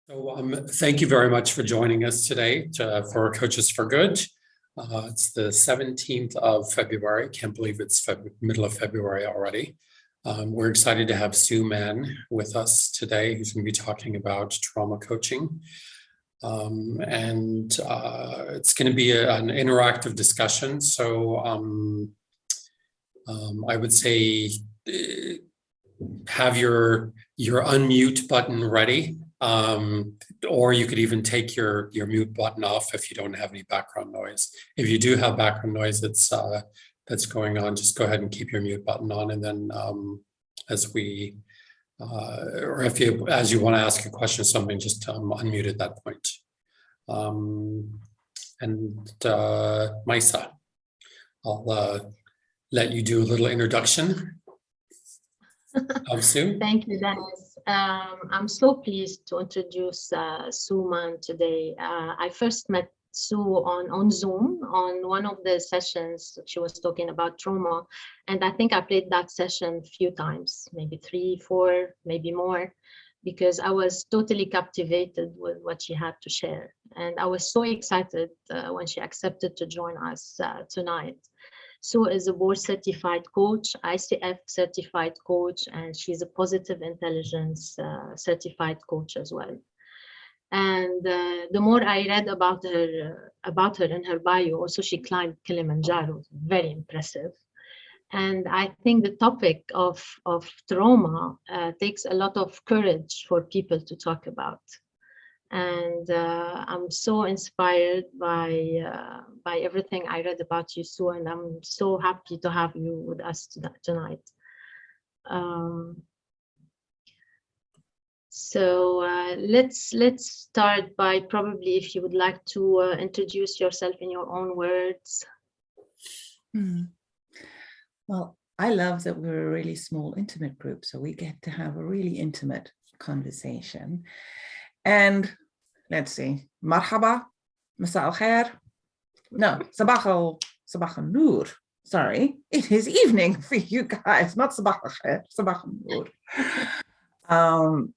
So thank you very much for joining us today for Coaches for Good. It's the 17th of February. Can't believe it's middle of February already. We're excited to have Sue Mann with us today, who's going to be talking about trauma coaching. It's going to be an interactive discussion. So I would say have your unmute button ready. Or you could even take your mute button off if you don't have any background noise. If you do have background noise that's going on, just go ahead and keep your mute button on, and then as you want to ask a question or something, just unmute at that point. Maisa, I'll let you do a little introduction of Sue. Thank you, Dennis. I'm so pleased to introduce Sue Mann today. I first met Sue on Zoom on one of the sessions. She was talking about trauma, and I think I played that session a few times, maybe 3, 4, maybe more, because I was totally captivated with what she had to share. And I was so excited when she accepted to join us tonight. Sue is a board certified coach, ICF certified coach, and she's a positive intelligence certified coach as well. And the more I read about her in her bio, also she climbed Kilimanjaro, very impressive. And I think the topic of trauma takes a lot of courage for people to talk about. And I'm so inspired by everything I read about you, Sue, and I'm so happy to have you with us tonight. Let's start by probably, if you would like to introduce yourself in your own words. Well, I love that we're a really small, intimate group, so we get to have a really intimate conversation. And let's see, Marhaba, Masa al Khair. No, Sabah al Nur. Sorry, it is evening for you guys, not Sabah al Khair, Sabah al Nur.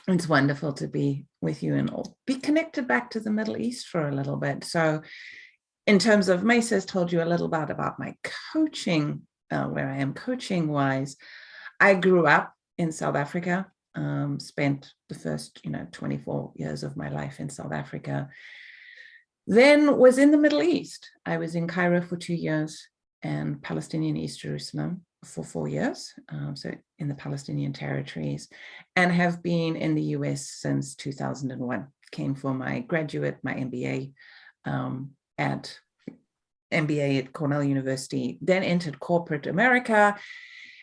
It's wonderful to be with you and all be connected back to the Middle East for a little bit. So in terms of, Maisa's told you a little bit about my coaching, where I am coaching wise. I grew up in South Africa. Spent the first 24 years of my life in South Africa, then was in the Middle East. I was in Cairo for 2 years and Palestinian East Jerusalem for 4 years, so in the Palestinian territories, and have been in the US since 2001. Came for my graduate, my MBA at Cornell University, then entered corporate America.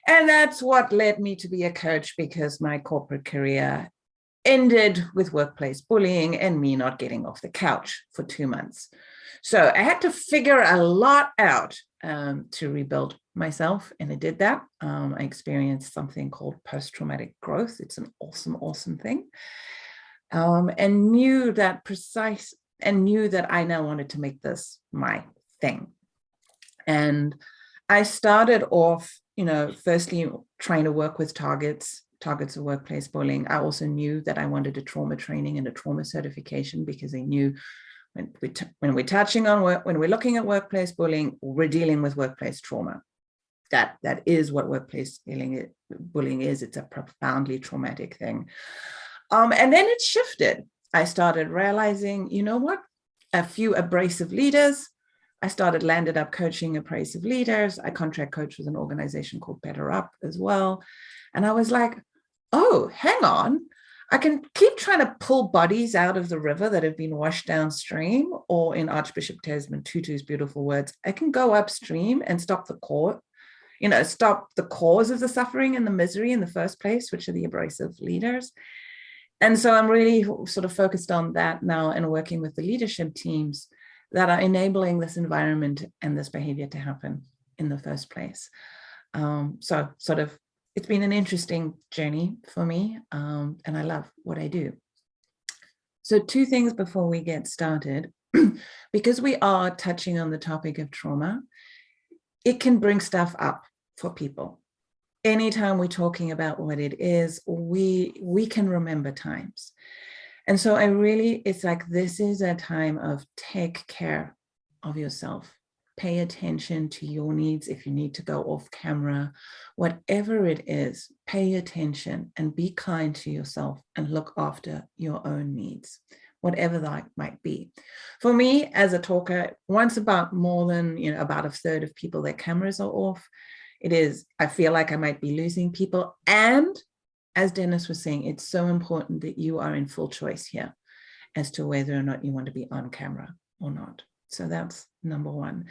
And that's what led me to be a coach, because my corporate career ended with workplace bullying and me not getting off the couch for 2 months. So I had to figure a lot out to rebuild myself, and I did that. I experienced something called post-traumatic growth. It's an awesome, awesome thing. And knew that I now wanted to make this my thing. And I started off firstly, trying to work with targets of workplace bullying. I also knew that I wanted a trauma training and a trauma certification, because I knew when we're looking at workplace bullying, we're dealing with workplace trauma. That is what workplace bullying is. It's a profoundly traumatic thing. And then it shifted. I started realizing, a few abrasive leaders. I landed up coaching abrasive leaders. I contract coach with an organization called Better Up as well. And I was like, oh, hang on. I can keep trying to pull bodies out of the river that have been washed downstream, or in Archbishop Desmond Tutu's beautiful words, I can go upstream and stop the cause of the suffering and the misery in the first place, which are the abrasive leaders. And so I'm really sort of focused on that now, and working with the leadership teams that are enabling this environment and this behavior to happen in the first place. So sort of, it's been an interesting journey for me, and I love what I do. So 2 things before we get started, because we are touching on the topic of trauma, it can bring stuff up for people. Anytime we're talking about what it is, we can remember times. And so it's like, this is a time of take care of yourself. Pay attention to your needs. If you need to go off camera, whatever it is, pay attention and be kind to yourself and look after your own needs, whatever that might be. For me, as a talker, once about more than, about a third of people, their cameras are off, I feel like I might be losing people. And as Dennis was saying, it's so important that you are in full choice here as to whether or not you want to be on camera or not. So that's number one.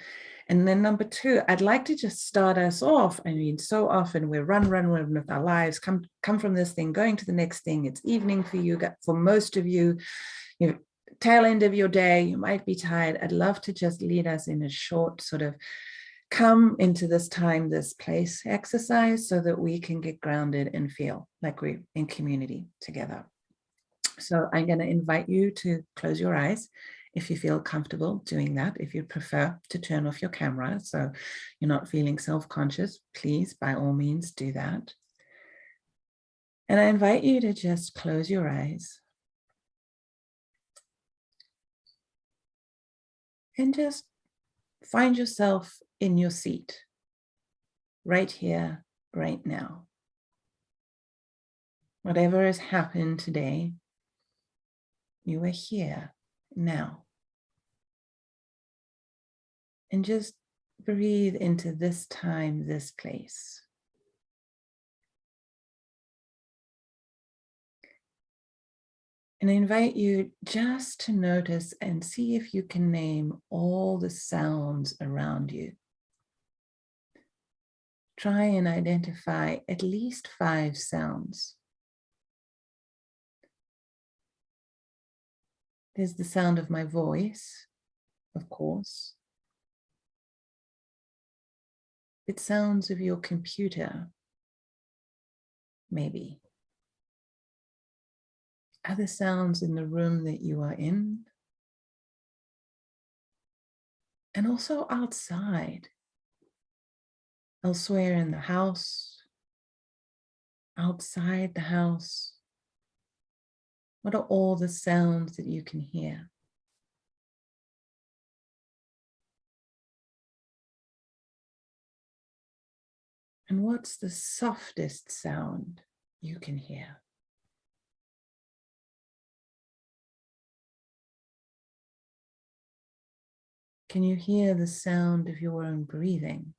And then number two, I'd like to just start us off. I mean, so often we run with our lives, come from this thing, going to the next thing. It's evening for you, for most of you, tail end of your day, you might be tired. I'd love to just lead us in a short sort of come into this time, this place exercise so that we can get grounded and feel like we're in community together. So I'm going to invite you to close your eyes if you feel comfortable doing that. If you prefer to turn off your camera so you're not feeling self-conscious, please, by all means, do that. And I invite you to just close your eyes and just find yourself in your seat, right here, right now. Whatever has happened today, you are here now. And just breathe into this time, this place. And I invite you just to notice and see if you can name all the sounds around you. Try and identify at least 5 sounds. There's the sound of my voice, of course. It's sounds of your computer, maybe. Other sounds in the room that you are in. And also outside, elsewhere in the house, outside the house. What are all the sounds that you can hear? And what's the softest sound you can hear? Can you hear the sound of your own breathing?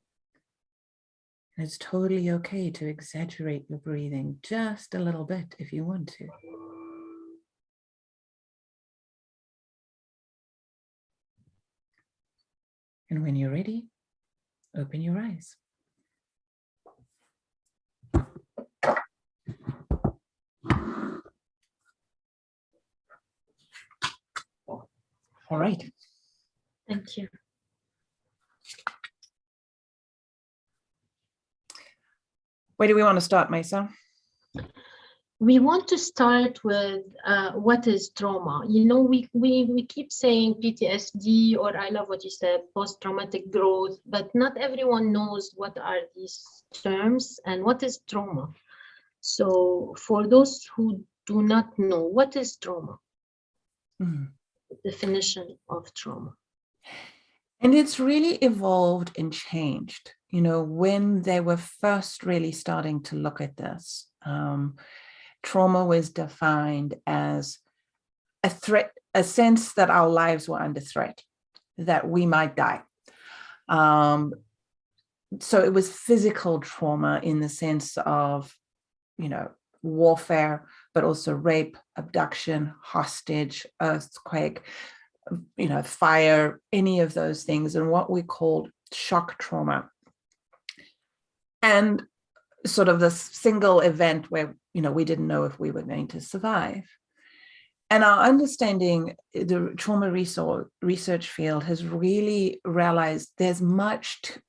And it's totally okay to exaggerate your breathing just a little bit if you want to. And when you're ready, open your eyes. All right. Thank you. Where do we want to start, Mesa? We want to start with what is trauma. We keep saying PTSD, or I love what you said, post-traumatic growth, but not everyone knows what are these terms and what is trauma. So for those who do not know, what is trauma? Definition of trauma. And it's really evolved and changed. When they were first really starting to look at this, trauma was defined as a threat, a sense that our lives were under threat, that we might die. So it was physical trauma in the sense of, warfare, but also rape, abduction, hostage, earthquake, fire, any of those things, and what we called shock trauma. And sort of this single event where, we didn't know if we were going to survive. And our understanding, the trauma research field has really realized there's much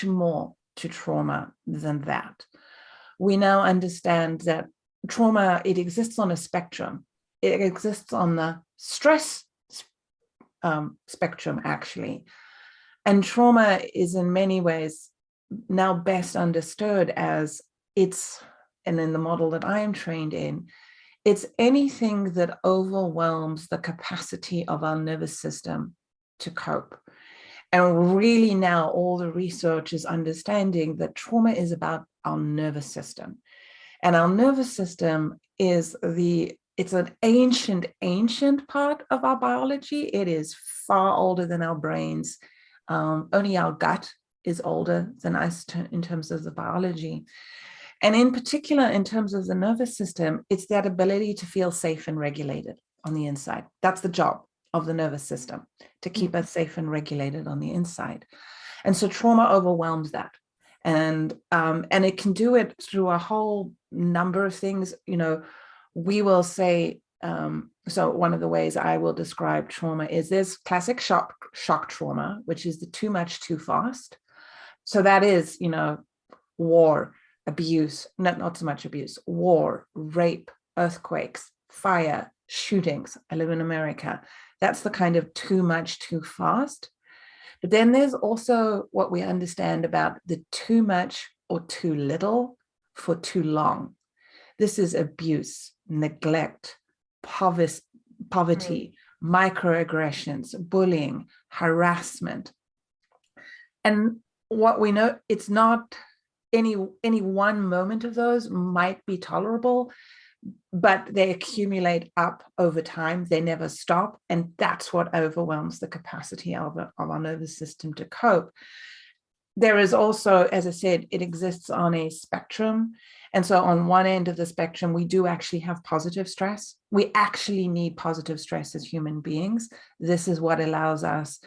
more to trauma than that. We now understand that trauma, it exists on a spectrum. It exists on the stress spectrum, actually. And trauma is in many ways now best understood as and in the model that I am trained in, It's anything that overwhelms the capacity of our nervous system to cope. And really now all the research is understanding that trauma is about our nervous system. And our nervous system is it's an ancient part of our biology. It is far older than our brains. Only our gut is older than us in terms of the biology. And in particular, in terms of the nervous system, it's that ability to feel safe and regulated on the inside. That's the job of the nervous system, to keep us safe and regulated on the inside. And so trauma overwhelms that. And it can do it through a whole number of things. You know, we will say, so one of the ways I will describe trauma is there's classic shock trauma, which is the too much, too fast. So that is, you know, war, abuse, not so much abuse, war, rape, earthquakes, fire, shootings. I live in America. That's the kind of too much, too fast. But then there's also what we understand about the too much or too little for too long. This is abuse, neglect, poverty, microaggressions, bullying, harassment. And what we know, it's not any one moment of those might be tolerable, but they accumulate up over time. They never stop. And that's what overwhelms the capacity of our nervous system to cope. There is also, as I said, it exists on a spectrum. And so on one end of the spectrum, we do actually have positive stress. We actually need positive stress as human beings. This is what allows us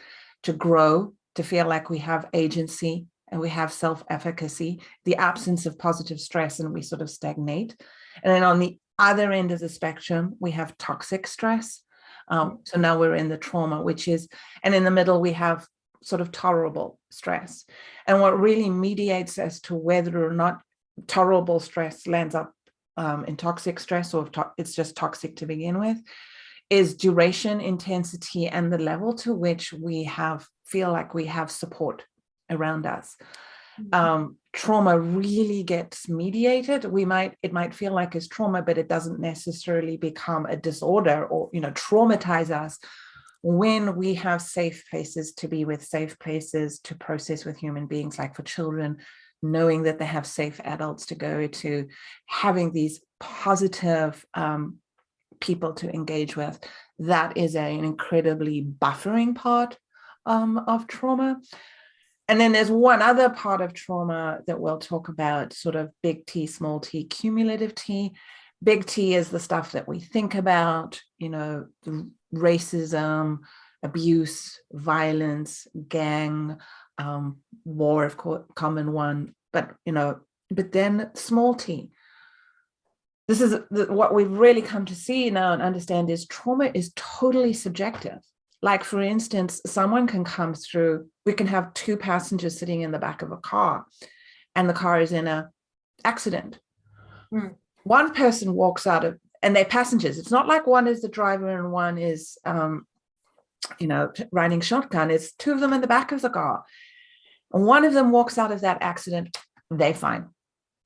to grow, to feel like we have agency and we have self-efficacy. The absence of positive stress and we sort of stagnate. And then on the other end of the spectrum, we have toxic stress. So now we're in the trauma, which is, and in the middle, we have sort of tolerable stress. And what really mediates as to whether or not tolerable stress lands up in toxic stress, or if it's just toxic to begin with, is duration, intensity, and the level to which we feel like we have support around us. Trauma really gets mediated. It might feel like it's trauma, but it doesn't necessarily become a disorder or, you know, traumatize us when we have safe places to be with, safe places to process with human beings, like for children, knowing that they have safe adults to go to, having these positive people to engage with. That is an incredibly buffering part of trauma. And then there's one other part of trauma that we'll talk about, sort of big T, small t, cumulative T. Big T is the stuff that we think about, you know, racism, abuse, violence, gang, war, of course, common one, but, you know, but then small t. This is what we've really come to see now and understand is trauma is totally subjective. Like, for instance, someone can come through, we can have two passengers sitting in the back of a car and the car is in an accident. One person walks out of, and they're passengers. It's not like one is the driver and one is, you know, riding shotgun. It's two of them in the back of the car. And one of them walks out of that accident, they're fine.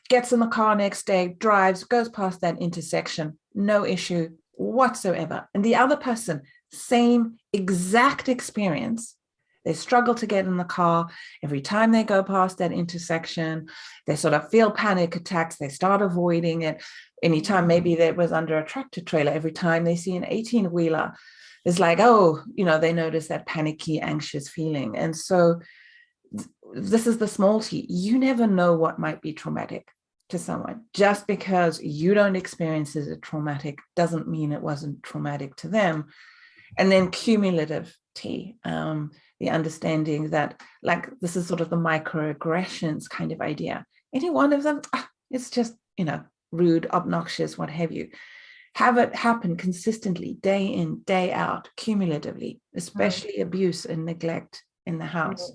Gets in the car next day, drives, goes past that intersection, no issue whatsoever. And the other person, same exact experience. They struggle to get in the car. Every time they go past that intersection, they sort of feel panic attacks. They start avoiding it. Anytime maybe that was under a tractor trailer, every time they see an 18-wheeler, it's like, oh, you know, they notice that panicky, anxious feeling. And so this is the small t. You never know what might be traumatic to someone. Just because you don't experience it as traumatic doesn't mean it wasn't traumatic to them. And then cumulative T, the understanding that, like, this is sort of the microaggressions kind of idea. Any one of them, it's just, you know, rude, obnoxious, what have you. Have it happen consistently, day in, day out, cumulatively, especially abuse and neglect in the house.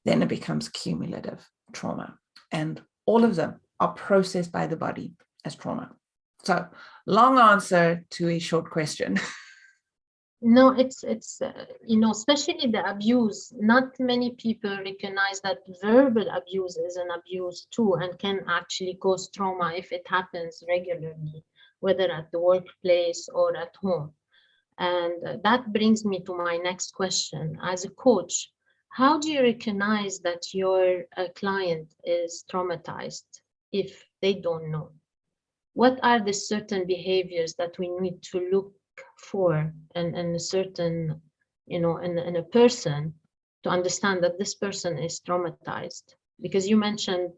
Then it becomes cumulative trauma. And all of them are processed by the body as trauma. So, long answer to a short question. No, it's especially the abuse. Not many people recognize that verbal abuse is an abuse too, and can actually cause trauma if it happens regularly, whether at the workplace or at home. And that brings me to my next question. As a coach, how do you recognize that your client is traumatized if they don't know? What are the certain behaviors that we need to look for in a certain, in a person, to understand that this person is traumatized? Because you mentioned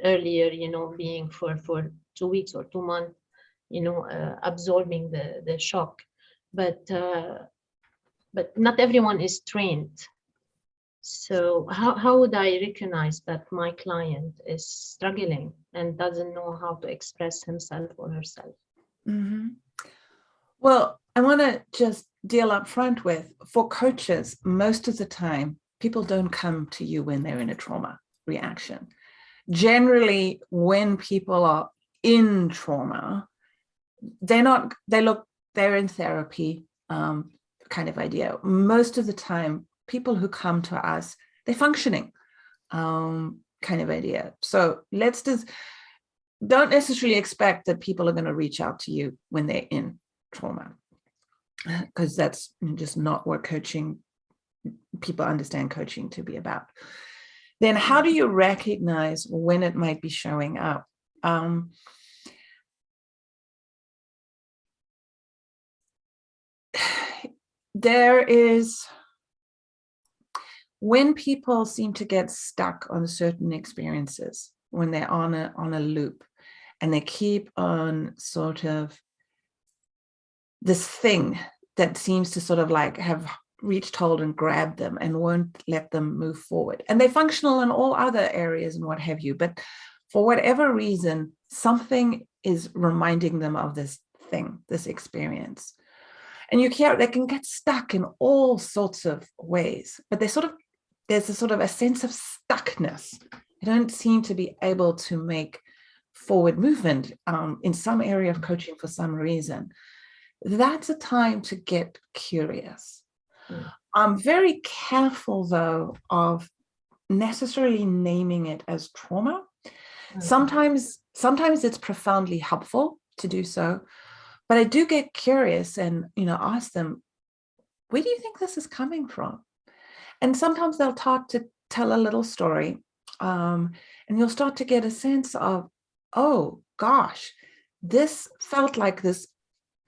earlier, being for 2 weeks or 2 months, absorbing the shock, but not everyone is trained. So how would I recognize that my client is struggling and doesn't know how to express himself or herself? Mm-hmm. Well, I want to just deal up front with, for coaches, most of the time, people don't come to you when they're in a trauma reaction. Generally, when people are in trauma, they're in therapy, kind of idea. Most of the time, people who come to us, they're functioning, kind of idea. So don't necessarily expect that people are going to reach out to you when they're in trauma, because that's just not what people understand coaching to be about. Then how do you recognize when it might be showing up? There is, when people seem to get stuck on certain experiences, when they're on a loop, and they keep on sort of this thing that seems to sort of like have reached hold and grabbed them and won't let them move forward. And they're functional in all other areas and what have you, but for whatever reason, something is reminding them of this thing, this experience. And they can get stuck in all sorts of ways, but there's a sense of stuckness. They don't seem to be able to make forward movement in some area of coaching for some reason. That's a time to get curious. I'm very careful, though, of necessarily naming it as trauma. Sometimes it's profoundly helpful to do so, but I do get curious and ask them, where do you think this is coming from? And sometimes they'll tell a little story, and you'll start to get a sense of, oh gosh, this felt like this.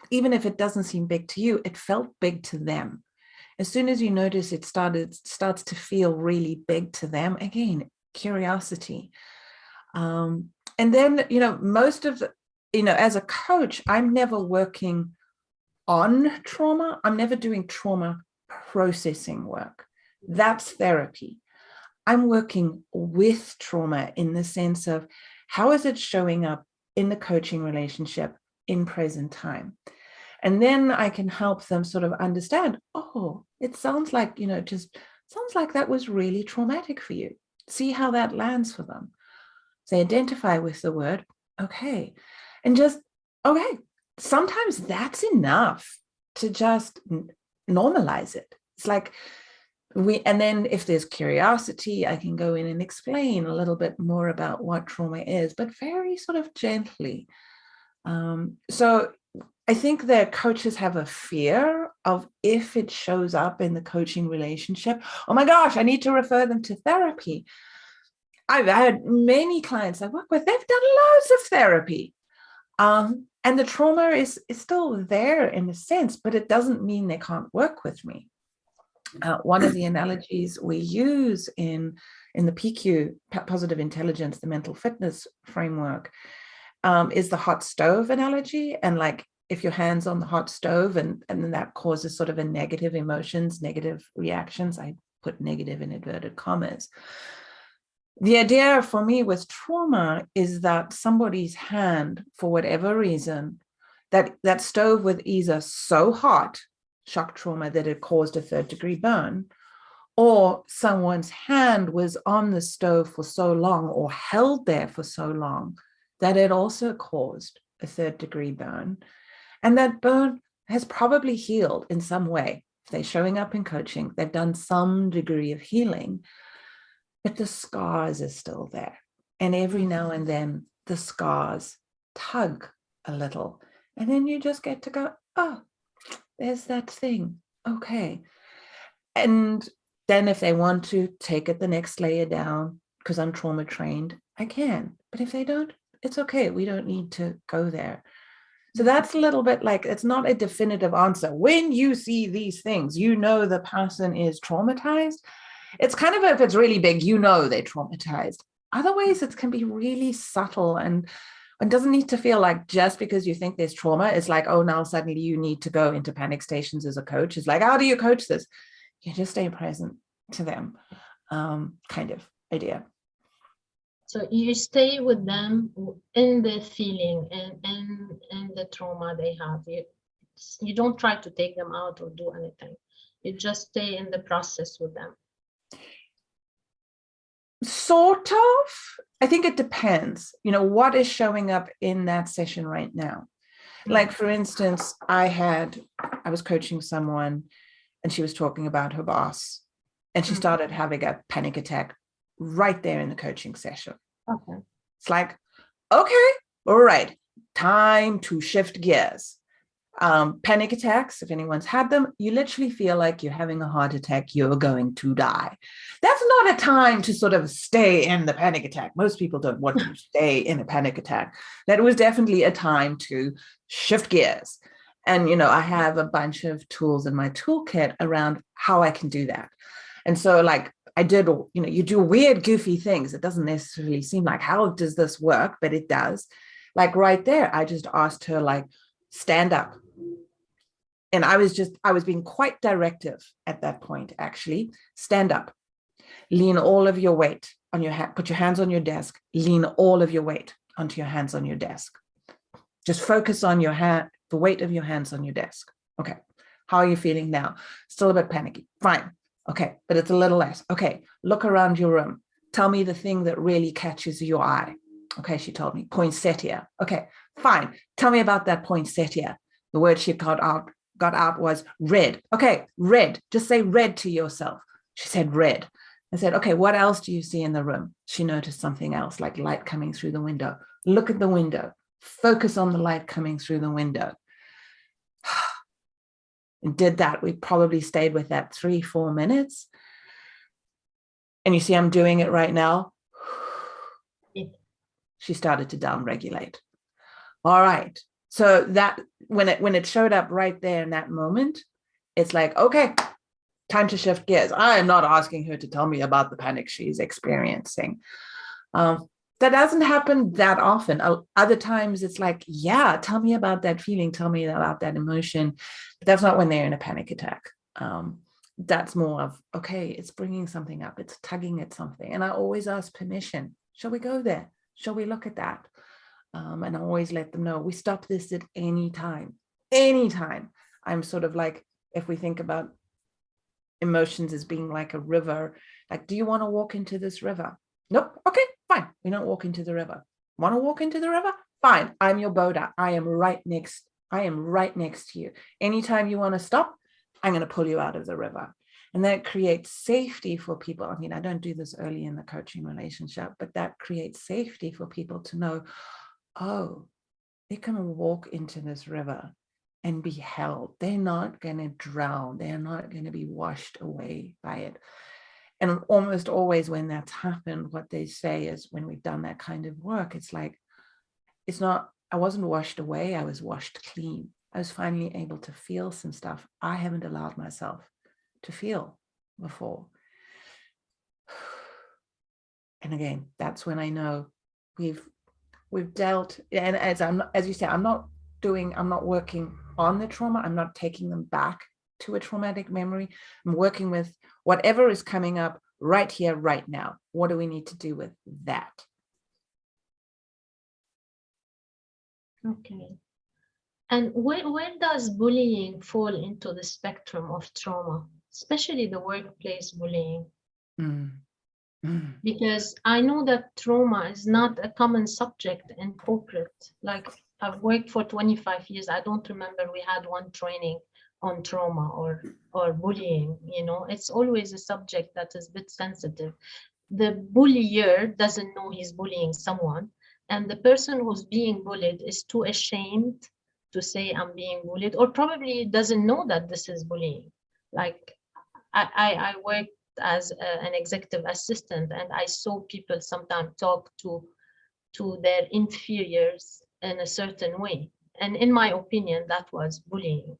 Even if it doesn't seem big to you, it felt big to them. As soon as you notice it starts to feel really big to them, again, curiosity. And then, as a coach, I'm never working on trauma. I'm never doing trauma processing work. That's therapy. I'm working with trauma in the sense of, how is it showing up in the coaching relationship in present time? And then I can help them sort of understand, oh, it sounds like, sounds like that was really traumatic for you. See how that lands for them. They identify with the word, okay. And okay, sometimes that's enough to just normalize it. It's like, and then if there's curiosity, I can go in and explain a little bit more about what trauma is, but very sort of gently. So I think that coaches have a fear of, if it shows up in the coaching relationship, oh my gosh, I need to refer them to therapy. I've had many clients I work with, they've done loads of therapy. And the trauma is still there in a sense, but it doesn't mean they can't work with me. One of the analogies we use in the PQ, Positive Intelligence, the mental fitness framework, is the hot stove analogy. And like, if your hand's on the hot stove and then that causes sort of a negative emotions, negative reactions, I put negative in inverted commas. The idea for me with trauma is that somebody's hand, for whatever reason, that stove was either so hot, shock trauma, that it caused a 3rd-degree burn, or someone's hand was on the stove for so long or held there for so long that it also caused a 3rd-degree burn. And that burn has probably healed in some way. if they're showing up in coaching, they've done some degree of healing, but the scars are still there. And every now and then the scars tug a little. And then you just get to go, oh, there's that thing. Okay. And then if they want to take it the next layer down, because I'm trauma trained, I can. But if they don't, it's okay. We don't need to go there. So that's a little bit like, it's not a definitive answer. When you see these things, you know the person is traumatized. It's kind of, if it's really big, you know they're traumatized. Otherwise, it can be really subtle and doesn't need to feel like just because you think there's trauma, it's like, oh, now suddenly you need to go into panic stations as a coach. It's like, how do you coach this? You just stay present to them, kind of idea. So you stay with them in the feeling and the trauma they have. You don't try to take them out or do anything. You just stay in the process with them. Sort of. I think it depends, what is showing up in that session right now. Like, for instance, I was coaching someone and she was talking about her boss and she started having a panic attack right there in the coaching session. Okay. It's like, okay, all right, time to shift gears. Panic attacks, if anyone's had them, you literally feel like you're having a heart attack, you're going to die. That's not a time to sort of stay in the panic attack. Most people don't want to stay in a panic attack. That was definitely a time to shift gears. And, I have a bunch of tools in my toolkit around how I can do that. And so like I did, you do weird, goofy things. It doesn't necessarily seem like, how does this work? But it does. Like right there, I just asked her, like, stand up. And I was being quite directive at that point, actually. Stand up, lean all of your weight on your hand, put your hands on your desk, lean all of your weight onto your hands on your desk. Just focus on your hand, the weight of your hands on your desk. Okay. How are you feeling now? Still a bit panicky. Fine. Okay. But it's a little less. Okay. Look around your room. Tell me the thing that really catches your eye. Okay. She told me poinsettia. Okay. Fine. Tell me about that poinsettia. The word she got out was red. Okay, red. Just say red to yourself. She said red. I said, okay, what else do you see in the room? She noticed something else, like light coming through the window. Look at the window. Focus on the light coming through the window. And did that. We probably stayed with that 3-4 minutes. And you see, I'm doing it right now. She started to downregulate. All right. So that when it showed up right there in that moment, it's like, okay, time to shift gears. I am not asking her to tell me about the panic she's experiencing. That doesn't happen that often. Other times it's like, yeah, tell me about that feeling. Tell me about that emotion. But that's not when they're in a panic attack. That's more of, okay, it's bringing something up. It's tugging at something. And I always ask permission. Shall we go there? Shall we look at that? And I always let them know we stop this at any time. Anytime. I'm sort of like, if we think about emotions as being like a river, like, do you want to walk into this river? Nope. Okay, fine. We don't walk into the river. Want to walk into the river? Fine. I'm your boda. I am right next to you. Anytime you want to stop, I'm going to pull you out of the river. And that creates safety for people. I mean, I don't do this early in the coaching relationship, but that creates safety for people to know, oh, they can walk into this river and be held. They're not going to drown. They're not going to be washed away by it. And almost always when that's happened, what they say is, when we've done that kind of work, it's like, I wasn't washed away. I was washed clean. I was finally able to feel some stuff I haven't allowed myself to feel before. And again, that's when I know we've dealt, and as you say, I'm not working on the trauma. I'm not taking them back to a traumatic memory. I'm working with whatever is coming up right here, right now. What do we need to do with that? Okay. And where does bullying fall into the spectrum of trauma, especially the workplace bullying? Because I know that trauma is not a common subject in corporate. Like, I've worked for 25 years. I don't remember we had one training on trauma or bullying. You know, it's always a subject that is a bit sensitive. The bullier doesn't know he's bullying someone, and the person who's being bullied is too ashamed to say I'm being bullied, or probably doesn't know that this is bullying. Like I worked as an executive assistant, and I saw people sometimes talk to their inferiors in a certain way, and in my opinion that was bullying.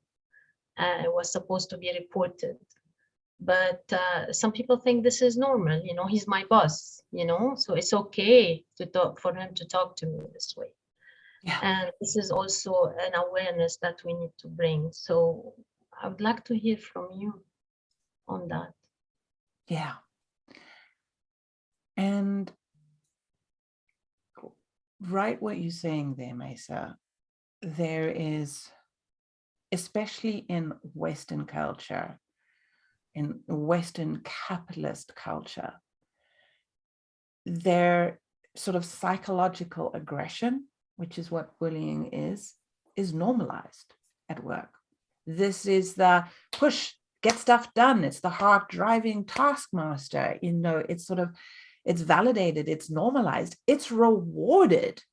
It was supposed to be reported, but some people think this is normal. You know, he's my boss, you know, so it's okay to talk, for him to talk to me this way. Yeah. And this is also an awareness that we need to bring. So I would like to hear from you on that. Yeah. And right what you're saying there, Mesa, there is, especially in Western culture, in Western capitalist culture, their sort of psychological aggression, which is what bullying is normalized at work. This is the push, get stuff done. It's the hard driving taskmaster. You know, it's sort of, it's validated, it's normalized, it's rewarded,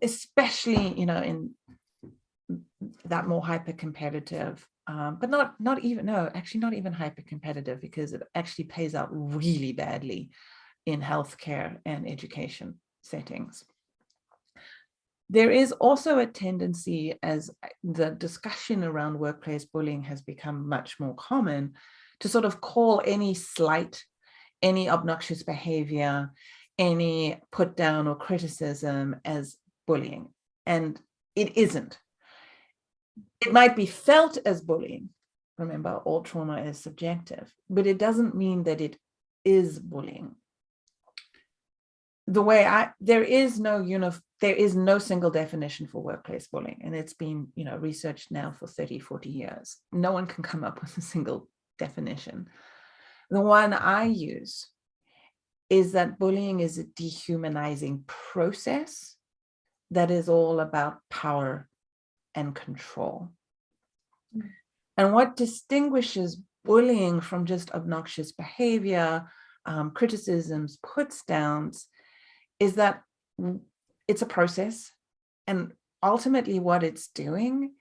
especially, you know, in that more hyper competitive, but not even hyper competitive, because it actually pays out really badly in healthcare and education settings. There is also a tendency, as the discussion around workplace bullying has become much more common, to sort of call any slight, any obnoxious behavior, any put down or criticism as bullying. And it isn't. It might be felt as bullying. Remember, all trauma is subjective, but it doesn't mean that it is bullying. There is no single definition for workplace bullying, and it's been, you know, researched now for 30, 40 years. No one can come up with a single definition. The one I use is that bullying is a dehumanizing process that is all about power and control. And what distinguishes bullying from just obnoxious behavior, criticisms, puts downs, is that it's a process, and ultimately what it's doing,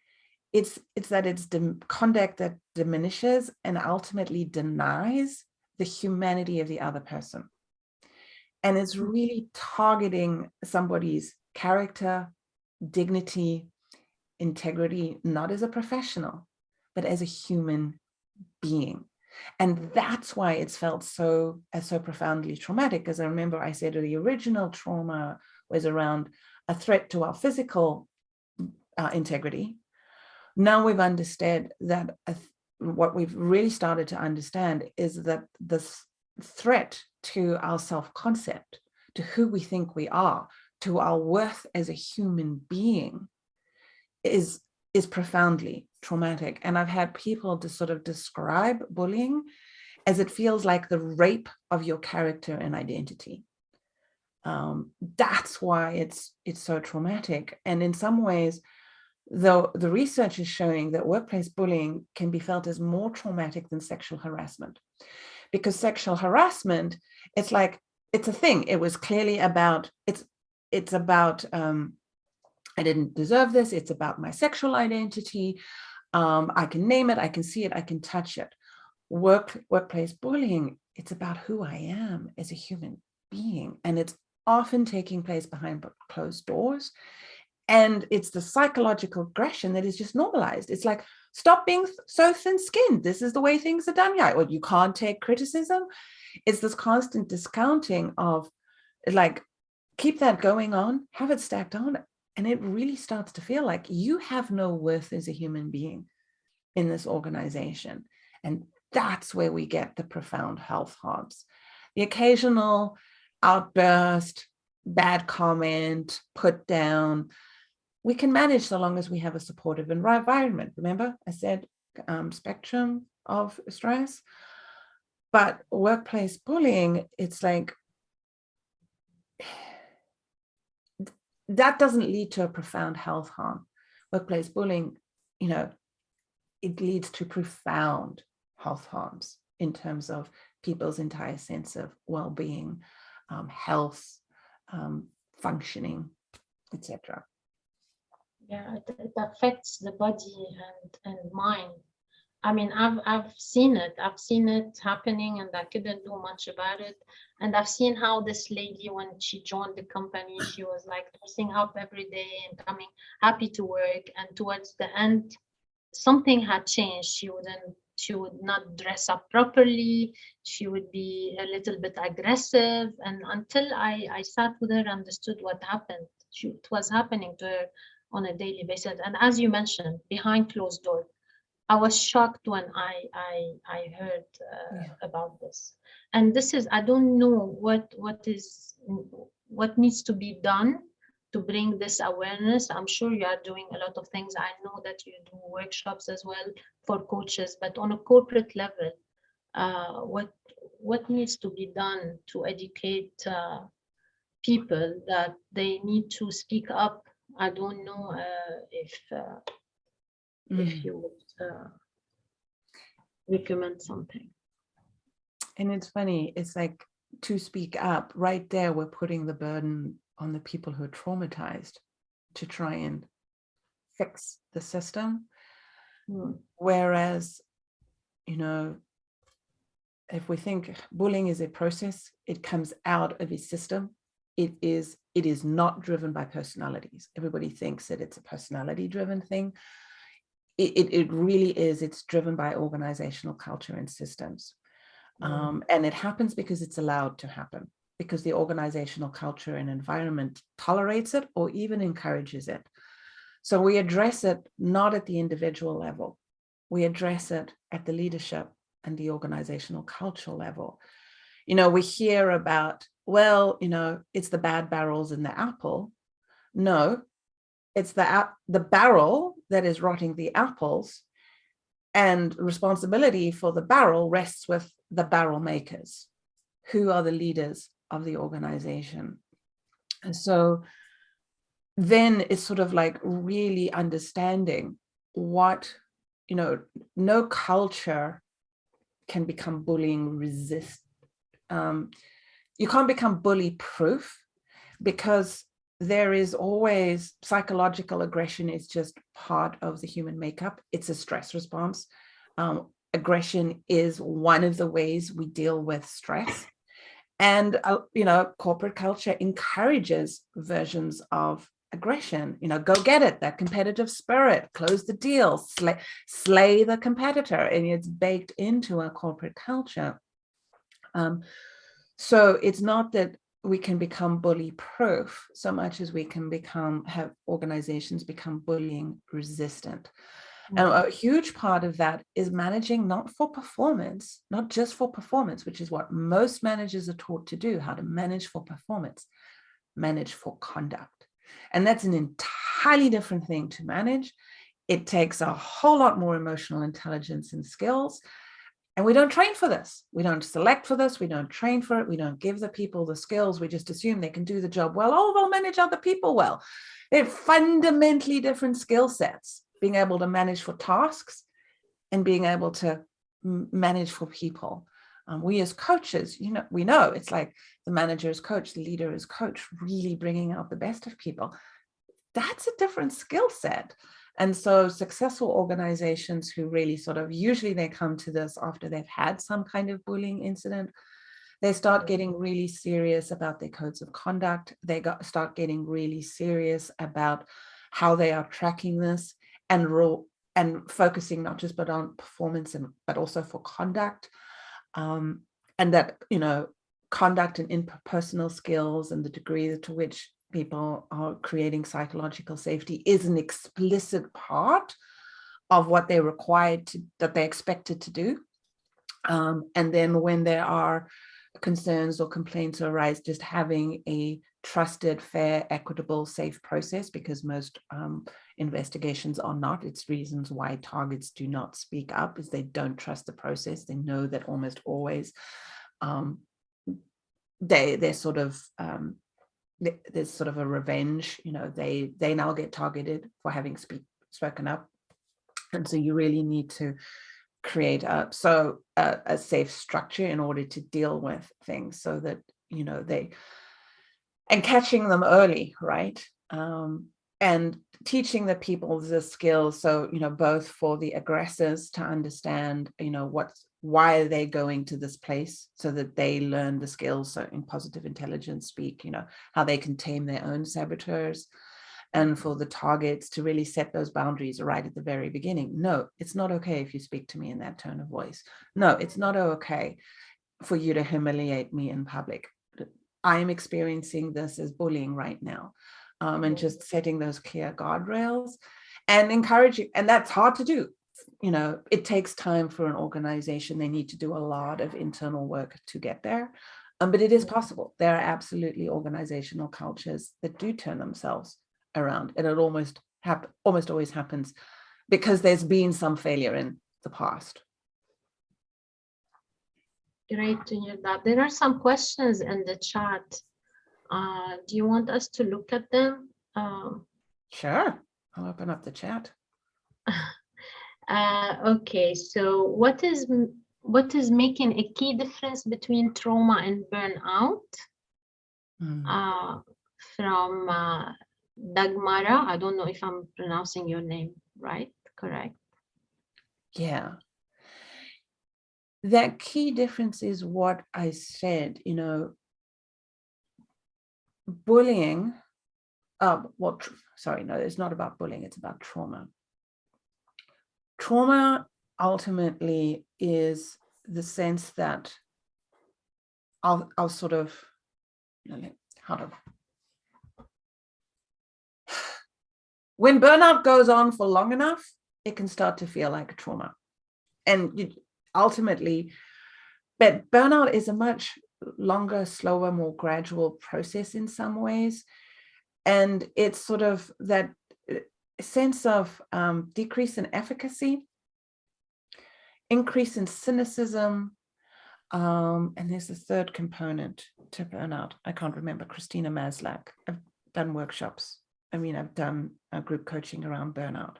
it's that it's conduct that diminishes and ultimately denies the humanity of the other person. And it's really targeting somebody's character, dignity, integrity, not as a professional, but as a human being. And that's why it's felt so profoundly traumatic, because I remember I said the original trauma was around a threat to our physical integrity. Now we've understood that what we've really started to understand is that this threat to our self-concept, to who we think we are, to our worth as a human being, is profoundly traumatic. And I've had people to sort of describe bullying as it feels like the rape of your character and identity. That's why it's so traumatic. And in some ways, though, the research is showing that workplace bullying can be felt as more traumatic than sexual harassment, because sexual harassment, it's like, it's a thing. It was clearly about, it's about, I didn't deserve this. It's about my sexual identity. I can name it, I can see it, I can touch it. Workplace bullying, it's about who I am as a human being. And it's often taking place behind closed doors. And it's the psychological aggression that is just normalized. It's like, stop being so thin-skinned. This is the way things are done. Yeah, well, you can't take criticism. It's this constant discounting of, like, keep that going on, have it stacked on. And it really starts to feel like you have no worth as a human being in this organization. And that's where we get the profound health harms. The occasional outburst, bad comment, put down, we can manage so long as we have a supportive environment. Remember, I said spectrum of stress. But workplace bullying, it's like, that doesn't lead to a profound health harm. Workplace bullying it leads to profound health harms in terms of people's entire sense of well-being, health, functioning, etc. Yeah, it affects the body and mind. I mean, I've seen it. I've seen it happening, and I couldn't do much about it. And I've seen how this lady, when she joined the company, she was like dressing up every day and coming happy to work. And towards the end, something had changed. She would not dress up properly. She would be a little bit aggressive. And until I sat with her, understood what happened. It was happening to her on a daily basis. And as you mentioned, behind closed doors. I was shocked when I heard about this, and this is, I don't know what needs to be done to bring this awareness. I'm sure you are doing a lot of things. I know that you do workshops as well for coaches, but on a corporate level, what needs to be done to educate people that they need to speak up? I don't know if you would recommend something. And it's funny, it's like, to speak up, right there, we're putting the burden on the people who are traumatized to try and fix the system. Whereas, if we think bullying is a process, it comes out of a system. It is not driven by personalities. Everybody thinks that it's a personality driven thing. It really is. It's driven by organizational culture and systems. And it happens because it's allowed to happen, because the organizational culture and environment tolerates it or even encourages it. So we address it not at the individual level. We address it at the leadership and the organizational cultural level. We hear about, well, it's the bad barrels in the apple. No, it's the barrel that is rotting the apples, and responsibility for the barrel rests with the barrel makers, who are the leaders of the organization. And so then it's sort of like really understanding what, no culture can become bullying resist. You can't become bully proof, because there is always psychological aggression. Is just part of the human makeup. It's a stress response. Aggression is one of the ways we deal with stress. And, corporate culture encourages versions of aggression, go get it, that competitive spirit, close the deal, slay the competitor, and it's baked into our corporate culture. So it's not that we can become bully proof so much as we can have organizations become bullying resistant. And a huge part of that is managing not for performance, not just for performance, which is what most managers are taught to do, how to manage for performance, manage for conduct. And that's an entirely different thing to manage. It takes a whole lot more emotional intelligence and skills. And we don't train for this. We don't select for this. We don't train for it. We don't give the people the skills. We just assume they can do the job well. Oh, they'll manage other people well. They're fundamentally different skill sets, being able to manage for tasks and being able to manage for people. We as coaches, we know it's like the manager is coach, the leader is coach, really bringing out the best of people. That's a different skill set. And so successful organizations who really usually they come to this after they've had some kind of bullying incident, they start getting really serious about their codes of conduct. They start getting really serious about how they are tracking this and focusing not just but on performance but also for conduct. And that, conduct and interpersonal skills and the degree to which people are creating psychological safety is an explicit part of what they're required to, that they're expected to do. And then when there are concerns or complaints arise, just having a trusted, fair, equitable, safe process, because most investigations are not. It's reasons why targets do not speak up is they don't trust the process. They know that almost always there's sort of a revenge, they now get targeted for having spoken up. And so you really need to create a safe structure in order to deal with things, so that, and catching them early, right? And teaching the people the skills. So, both for the aggressors to understand, why are they going to this place, so that they learn the skills. So in positive intelligence speak, how they can tame their own saboteurs. And for the targets to really set those boundaries right at the very beginning. No, it's not okay if you speak to me in that tone of voice. No, it's not okay for you to humiliate me in public. I am experiencing this as bullying right now. And just setting those clear guardrails and encouraging. And that's hard to do. It takes time for an organization. They need to do a lot of internal work to get there. But it is possible. There are absolutely organizational cultures that do turn themselves around, and it almost always happens because there's been some failure in the past. Great to hear that. There are some questions in the chat. Do you want us to look at them? Sure, I'll open up the chat. Okay, so what is making a key difference between trauma and burnout? From Dagmara. I don't know if I'm pronouncing your name right, correct? Yeah. That key difference is what I said, bullying. Sorry, no, it's not about bullying, it's about trauma. Trauma ultimately is the sense that I'll sort of, when burnout goes on for long enough, it can start to feel like a trauma. And ultimately, but burnout is a much longer, slower, more gradual process in some ways. And it's sort of that sense of decrease in efficacy, increase in cynicism, and there's a third component to burnout. I can't remember. Christina Maslach. I've done workshops. I've done group coaching around burnout.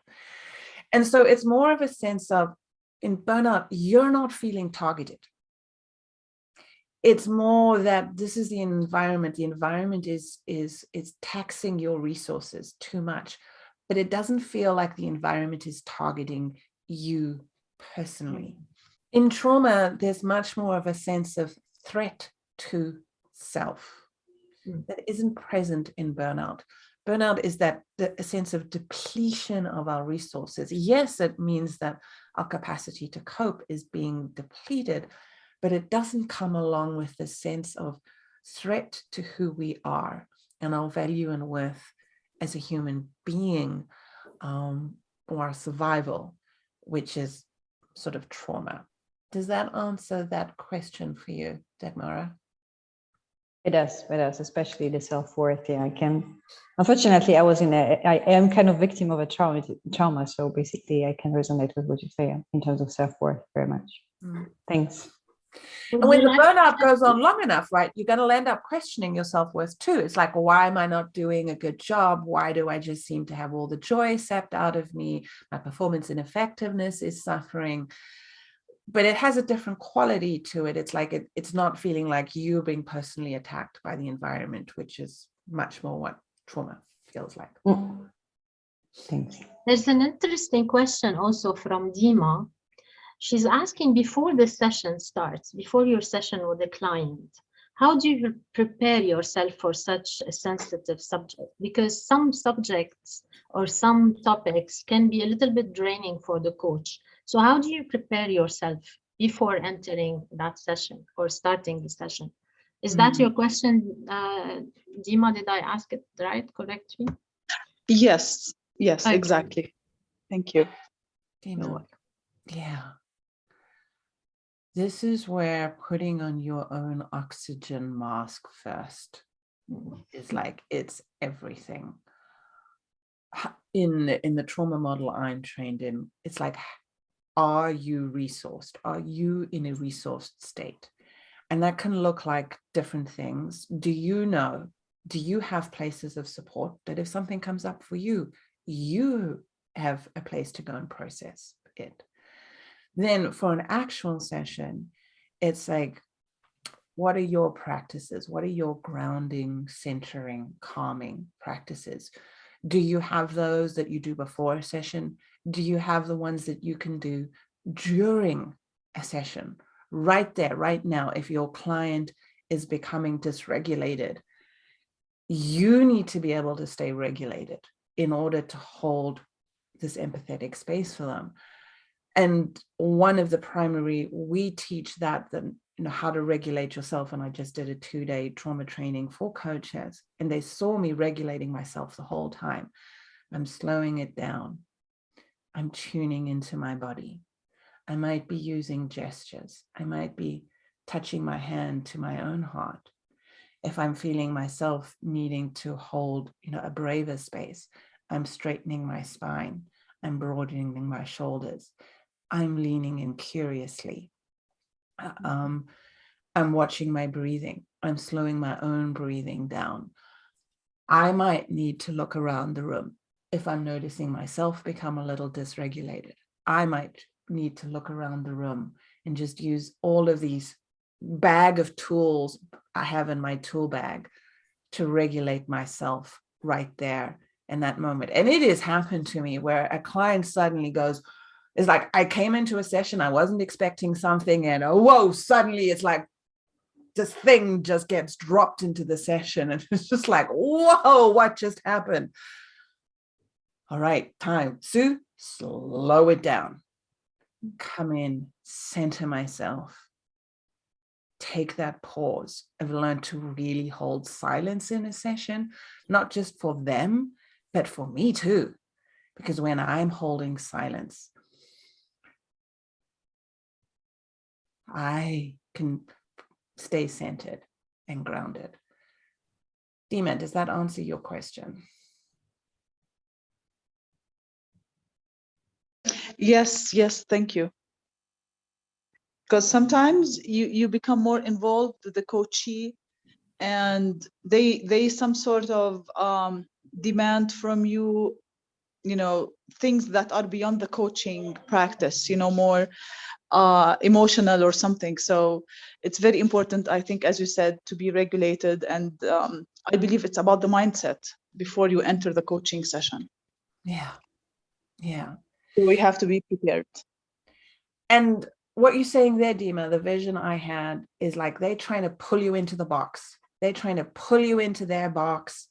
And so it's more of a sense of, in burnout, you're not feeling targeted. It's more that this is the environment. The environment is taxing your resources too much, but it doesn't feel like the environment is targeting you personally. In trauma, there's much more of a sense of threat to self that isn't present in burnout. Burnout is a sense of depletion of our resources. Yes, it means that our capacity to cope is being depleted, but it doesn't come along with the sense of threat to who we are and our value and worth as a human being, or our survival, which is sort of trauma. Does that answer that question for you, Dagmara? It does, especially the self-worth. Yeah, unfortunately, I am kind of victim of a trauma. So basically I can resonate with what you say in terms of self-worth very much. Thanks. And when the burnout goes on long enough, right, you're going to end up questioning your self-worth too. It's like, why am I not doing a good job? Why do I just seem to have all the joy sapped out of me? My performance and effectiveness is suffering. But it has a different quality to it. It's like it's not feeling like you're being personally attacked by the environment, which is much more what trauma feels like. Thanks. There's an interesting question also from Dima. She's asking, before the session starts, before your session with the client, how do you prepare yourself for such a sensitive subject? Because some subjects or some topics can be a little bit draining for the coach. So how do you prepare yourself before entering that session or starting the session? Is that your question, Dima? Did I ask it right, correctly? Yes, Okay. Exactly. Thank you. Dima. Yeah. This is where putting on your own oxygen mask first is like, it's everything. In the trauma model I'm trained in, it's like, are you resourced? Are you in a resourced state? And that can look like different things. Do you have places of support that if something comes up for you, you have a place to go and process it. Then for an actual session, it's like, what are your practices? What are your grounding, centering, calming practices? Do you have those that you do before a session? Do you have the ones that you can do during a session? Right there, right now, if your client is becoming dysregulated, you need to be able to stay regulated in order to hold this empathetic space for them. And one of the primary, we teach that how to regulate yourself. And I just did a 2-day trauma training for coaches, and they saw me regulating myself the whole time. I'm slowing it down. I'm tuning into my body. I might be using gestures. I might be touching my hand to my own heart. If I'm feeling myself needing to hold, a braver space, I'm straightening my spine. I'm broadening my shoulders. I'm leaning in curiously. I'm watching my breathing. I'm slowing my own breathing down. I might need to look around the room. If I'm noticing myself become a little dysregulated, I might need to look around the room and just use all of these bag of tools I have in my tool bag to regulate myself right there in that moment. And it has happened to me where a client suddenly goes, it's like I came into a session, I wasn't expecting something, and whoa, suddenly it's like this thing just gets dropped into the session, and it's just like, whoa, what just happened? All right, time. Sue, slow it down. Come in, center myself. Take that pause. I've learned to really hold silence in a session, not just for them, but for me too. Because when I'm holding silence, I can stay centered and grounded. Dima, does that answer your question? Yes, thank you. Because sometimes you become more involved with the coachee, and they some sort of demand from you, things that are beyond the coaching practice, more emotional or something. So it's very important, I think, as you said, to be regulated. And I believe it's about the mindset before you enter the coaching session. Yeah. So we have to be prepared. And what you're saying there, Dima, the vision I had is like they're trying to pull you into the box. They're trying to pull you into their box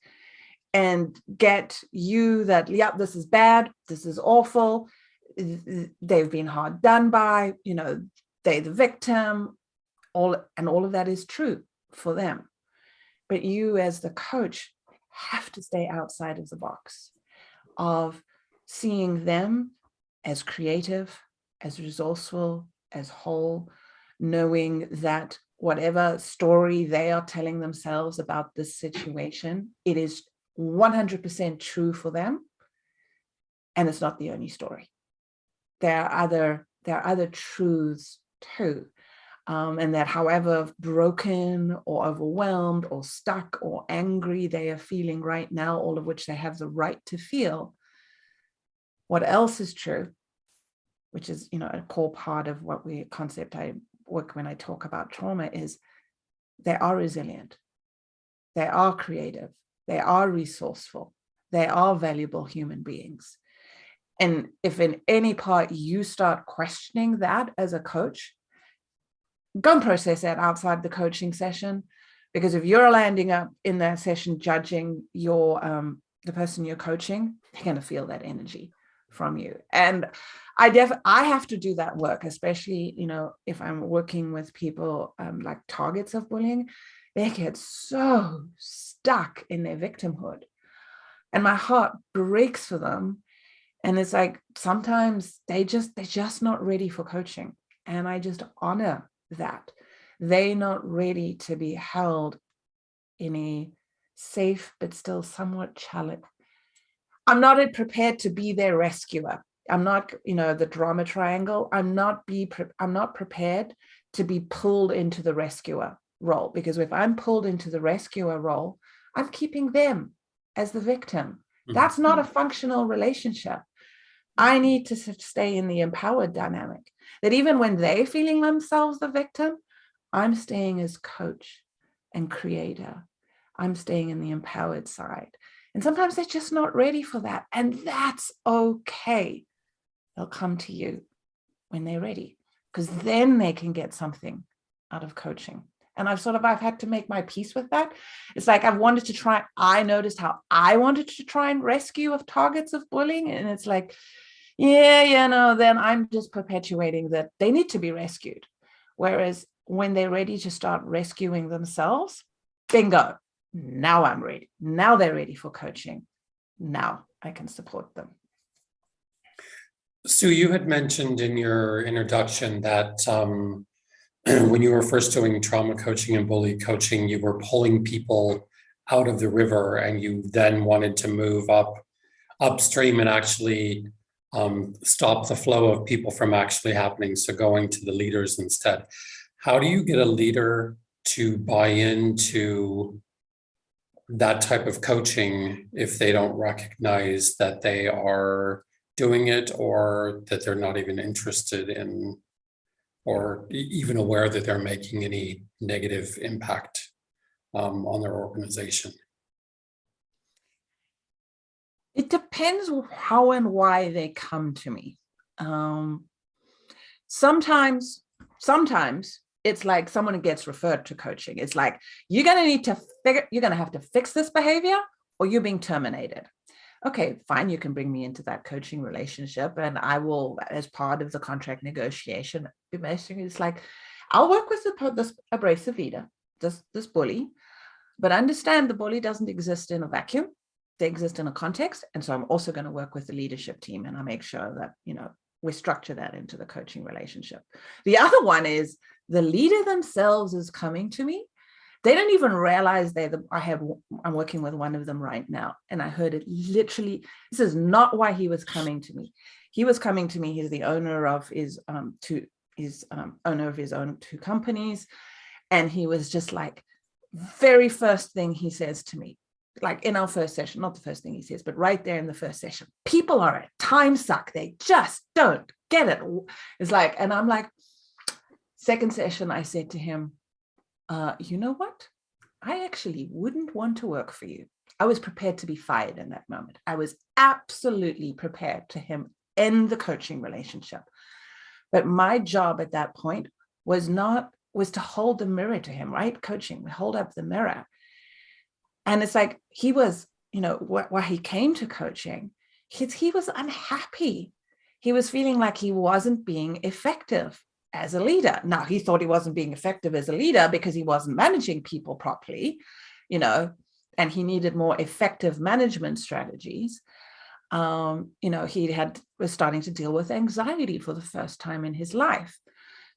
and get you that, yep, this is bad, this is awful, they've been hard done by, they're the victim, all of that is true for them. But you as the coach have to stay outside of the box of seeing them as creative, as resourceful, as whole, knowing that whatever story they are telling themselves about this situation, it is 100% true for them. And it's not the only story. There are other truths too. And that however broken or overwhelmed or stuck or angry they are feeling right now, all of which they have the right to feel, what else is true, which is, a core part of what concept I work when I talk about trauma, is they are resilient, they are creative, they are resourceful, they are valuable human beings. And if in any part you start questioning that as a coach, go and process that outside the coaching session. Because if you're landing up in that session judging the person you're coaching, they're going to feel that energy from you. And I have to do that work, especially, if I'm working with people like targets of bullying. They get so stuck in their victimhood, and my heart breaks for them. And it's like, sometimes they're just not ready for coaching. And I just honor that. They're not ready to be held in a safe, but still somewhat challenged. I'm not prepared to be their rescuer. I'm not, the drama triangle. I'm not prepared to be pulled into the rescuer role, because if I'm pulled into the rescuer role, I'm keeping them as the victim. That's not a functional relationship. I need to stay in the empowered dynamic, that even when they're feeling themselves the victim, I'm staying as coach and creator. I'm staying in the empowered side. And sometimes they're just not ready for that. And that's okay. They'll come to you when they're ready, because then they can get something out of coaching. And I've had to make my peace with that. It's like I noticed how I wanted to try and rescue of targets of bullying. And it's like, then I'm just perpetuating that they need to be rescued. Whereas when they're ready to start rescuing themselves, bingo, now I'm ready. Now they're ready for coaching. Now I can support them. Sue, you had mentioned in your introduction that when you were first doing trauma coaching and bully coaching, you were pulling people out of the river, and you then wanted to move upstream and actually stop the flow of people from actually happening. So going to the leaders instead. How do you get a leader to buy into that type of coaching if they don't recognize that they are doing it, or that they're not even interested in, or even aware that they're making any negative impact on their organization? It depends how and why they come to me. Sometimes it's like someone gets referred to coaching. It's like, you're going to have to fix this behavior, or you're being terminated. Okay, fine, you can bring me into that coaching relationship, and I will, as part of the contract negotiation, it's like, I'll work with this abrasive leader, this bully, but understand the bully doesn't exist in a vacuum. They exist in a context. And so I'm also going to work with the leadership team, and I make sure that, we structure that into the coaching relationship. The other one is the leader themselves is coming to me. They don't even realize I'm working with one of them right now. And I heard it literally. This is not why he was coming to me. He was coming to me. He's the owner of his own two companies. And he was just like, very first thing he says to me, like in our first session, not the first thing he says, but right there in the first session, people are a time suck. They just don't get it. It's like, and I'm like, second session, I said to him, you know what? I actually wouldn't want to work for you. I was prepared to be fired in that moment. I was absolutely prepared to him end the coaching relationship. But my job at that point was to hold the mirror to him, right? Coaching, we hold up the mirror. And it's like, he was, why he came to coaching, he was unhappy. He was feeling like he wasn't being effective as a leader. Now, he thought he wasn't being effective as a leader because he wasn't managing people properly, and he needed more effective management strategies. He was starting to deal with anxiety for the first time in his life.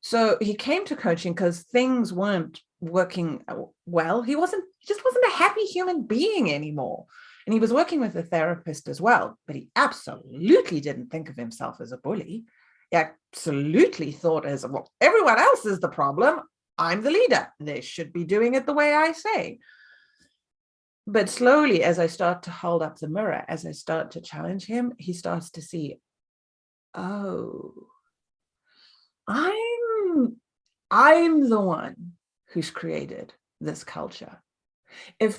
So he came to coaching because things weren't working well. He just wasn't a happy human being anymore. And he was working with a therapist as well, but he absolutely didn't think of himself as a bully. He absolutely thought as, well, everyone else is the problem. I'm the leader. They should be doing it the way I say. But slowly, as I start to hold up the mirror, as I start to challenge him, he starts to see, oh, I'm the one who's created this culture. I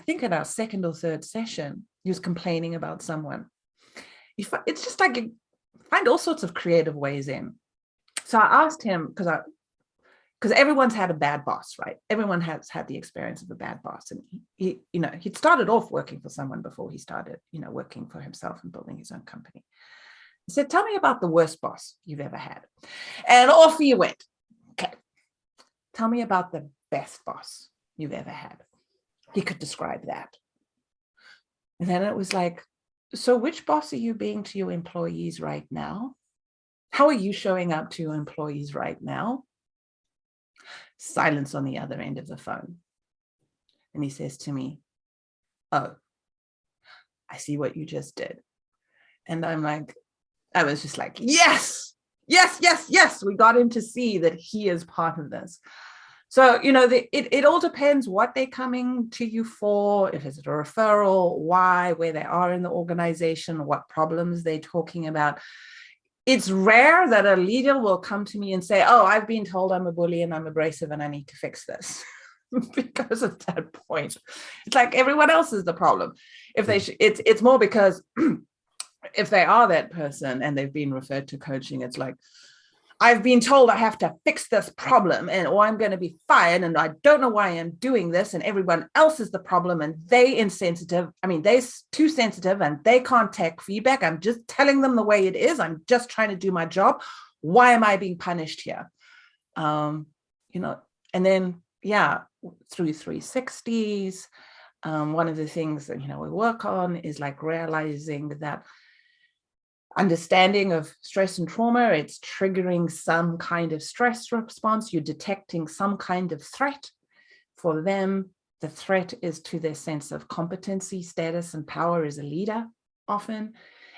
think in our second or third session, he was complaining about someone. It's just like you find all sorts of creative ways in. So I asked him, because everyone's had a bad boss, right? Everyone has had the experience of a bad boss. And he'd started off working for someone before he started, working for himself and building his own company. He said, tell me about the worst boss you've ever had. And off he went. Okay. Tell me about the best boss you've ever had. He could describe that. And then it was like, so which boss are you being to your employees right now? How are you showing up to your employees right now? Silence on the other end of the phone. And he says to me, oh, I see what you just did. And I was just like, yes, yes, yes, yes. We got him to see that he is part of this. So, it all depends what they're coming to you for, if it's a referral, why, where they are in the organization, what problems they're talking about. It's rare that a leader will come to me and say, oh, I've been told I'm a bully and I'm abrasive and I need to fix this. Because at that point, it's like everyone else is the problem. If they, it's more because if they are that person and they've been referred to coaching, it's like, I've been told I have to fix this problem or I'm going to be fired and I don't know why I'm doing this and everyone else is the problem and they're insensitive. I mean, they're too sensitive and they can't take feedback. I'm just telling them the way it is. I'm just trying to do my job. Why am I being punished here? And then, through 360s, one of the things that, we work on is like realizing that understanding of stress and trauma, it's triggering some kind of stress response. You're detecting some kind of threat. For them, the threat is to their sense of competency, status, and power as a leader often.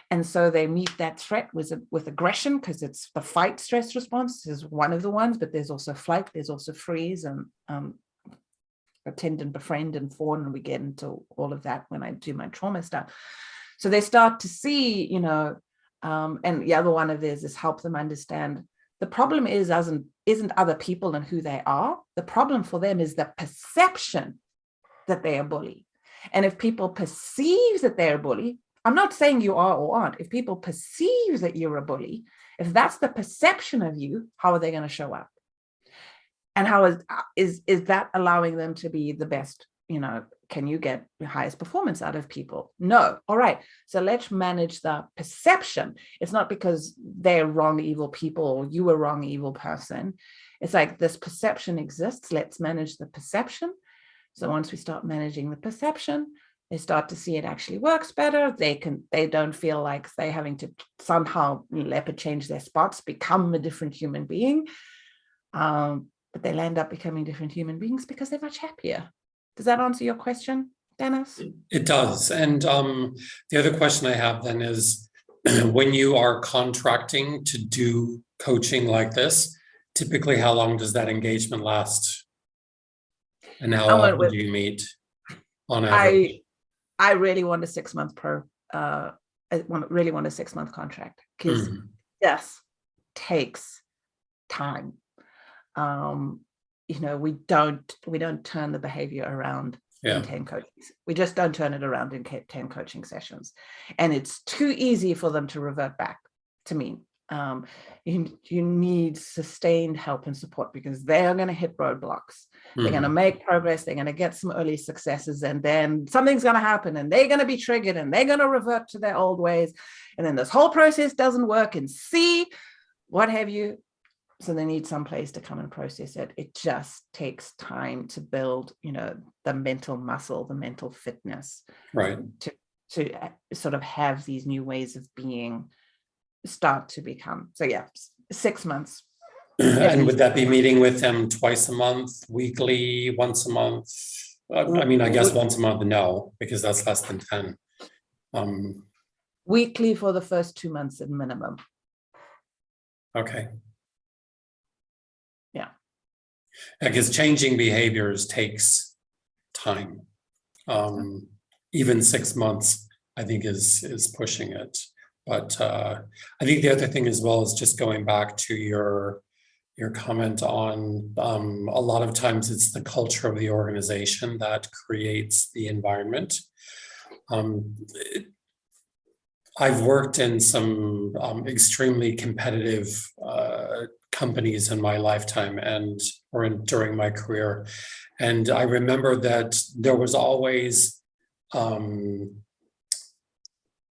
And so they meet that threat with aggression, because it's the fight stress response is one of the ones, but there's also flight, there's also freeze and attend and befriend and fawn, and we get into all of that when I do my trauma stuff. So they start to see, and the other one of theirs is help them understand the problem isn't other people and who they are. The problem for them is the perception that they are a bully. And if people perceive that they're a bully, I'm not saying you are or aren't. If people perceive that you're a bully, if that's the perception of you, how are they going to show up? And how is that allowing them to be the best? Can you get the highest performance out of people? No. All right. So let's manage the perception. It's not because they're wrong, evil people, or you a wrong, evil person. It's like this perception exists. Let's manage the perception. So once we start managing the perception, they start to see it actually works better. They don't feel like they're having to somehow leopard change their spots, become a different human being. But they'll end up becoming different human beings because they're much happier. Does that answer your question, Dennis? It does. And the other question I have then is, when you are contracting to do coaching like this, typically how long does that engagement last? And how often do you meet on average? I really want a 6-month really want a 6-month contract, because this takes time. We don't turn the behavior around in 10 coachings. We just don't turn it around in 10 coaching sessions. And it's too easy for them to revert back to me. You need sustained help and support, because they are going to hit roadblocks. They're going to make progress. They're going to get some early successes, and then something's going to happen and they're going to be triggered and they're going to revert to their old ways. And then this whole process doesn't work, and what have you. So they need some place to come and process it. It just takes time to build, the mental muscle, the mental fitness, right? To sort of have these new ways of being start to become. So 6 months. And would that be meeting with them twice a month, weekly, once a month? I guess once a month, no, because that's less than 10. Weekly for the first 2 months at minimum. Okay. Yeah. Because changing behaviors takes time. Even 6 months, I think, is pushing it. But I think the other thing as well is just going back to your comment on a lot of times it's the culture of the organization that creates the environment. I've worked in some extremely competitive companies in my lifetime during my career. And I remember that there was always,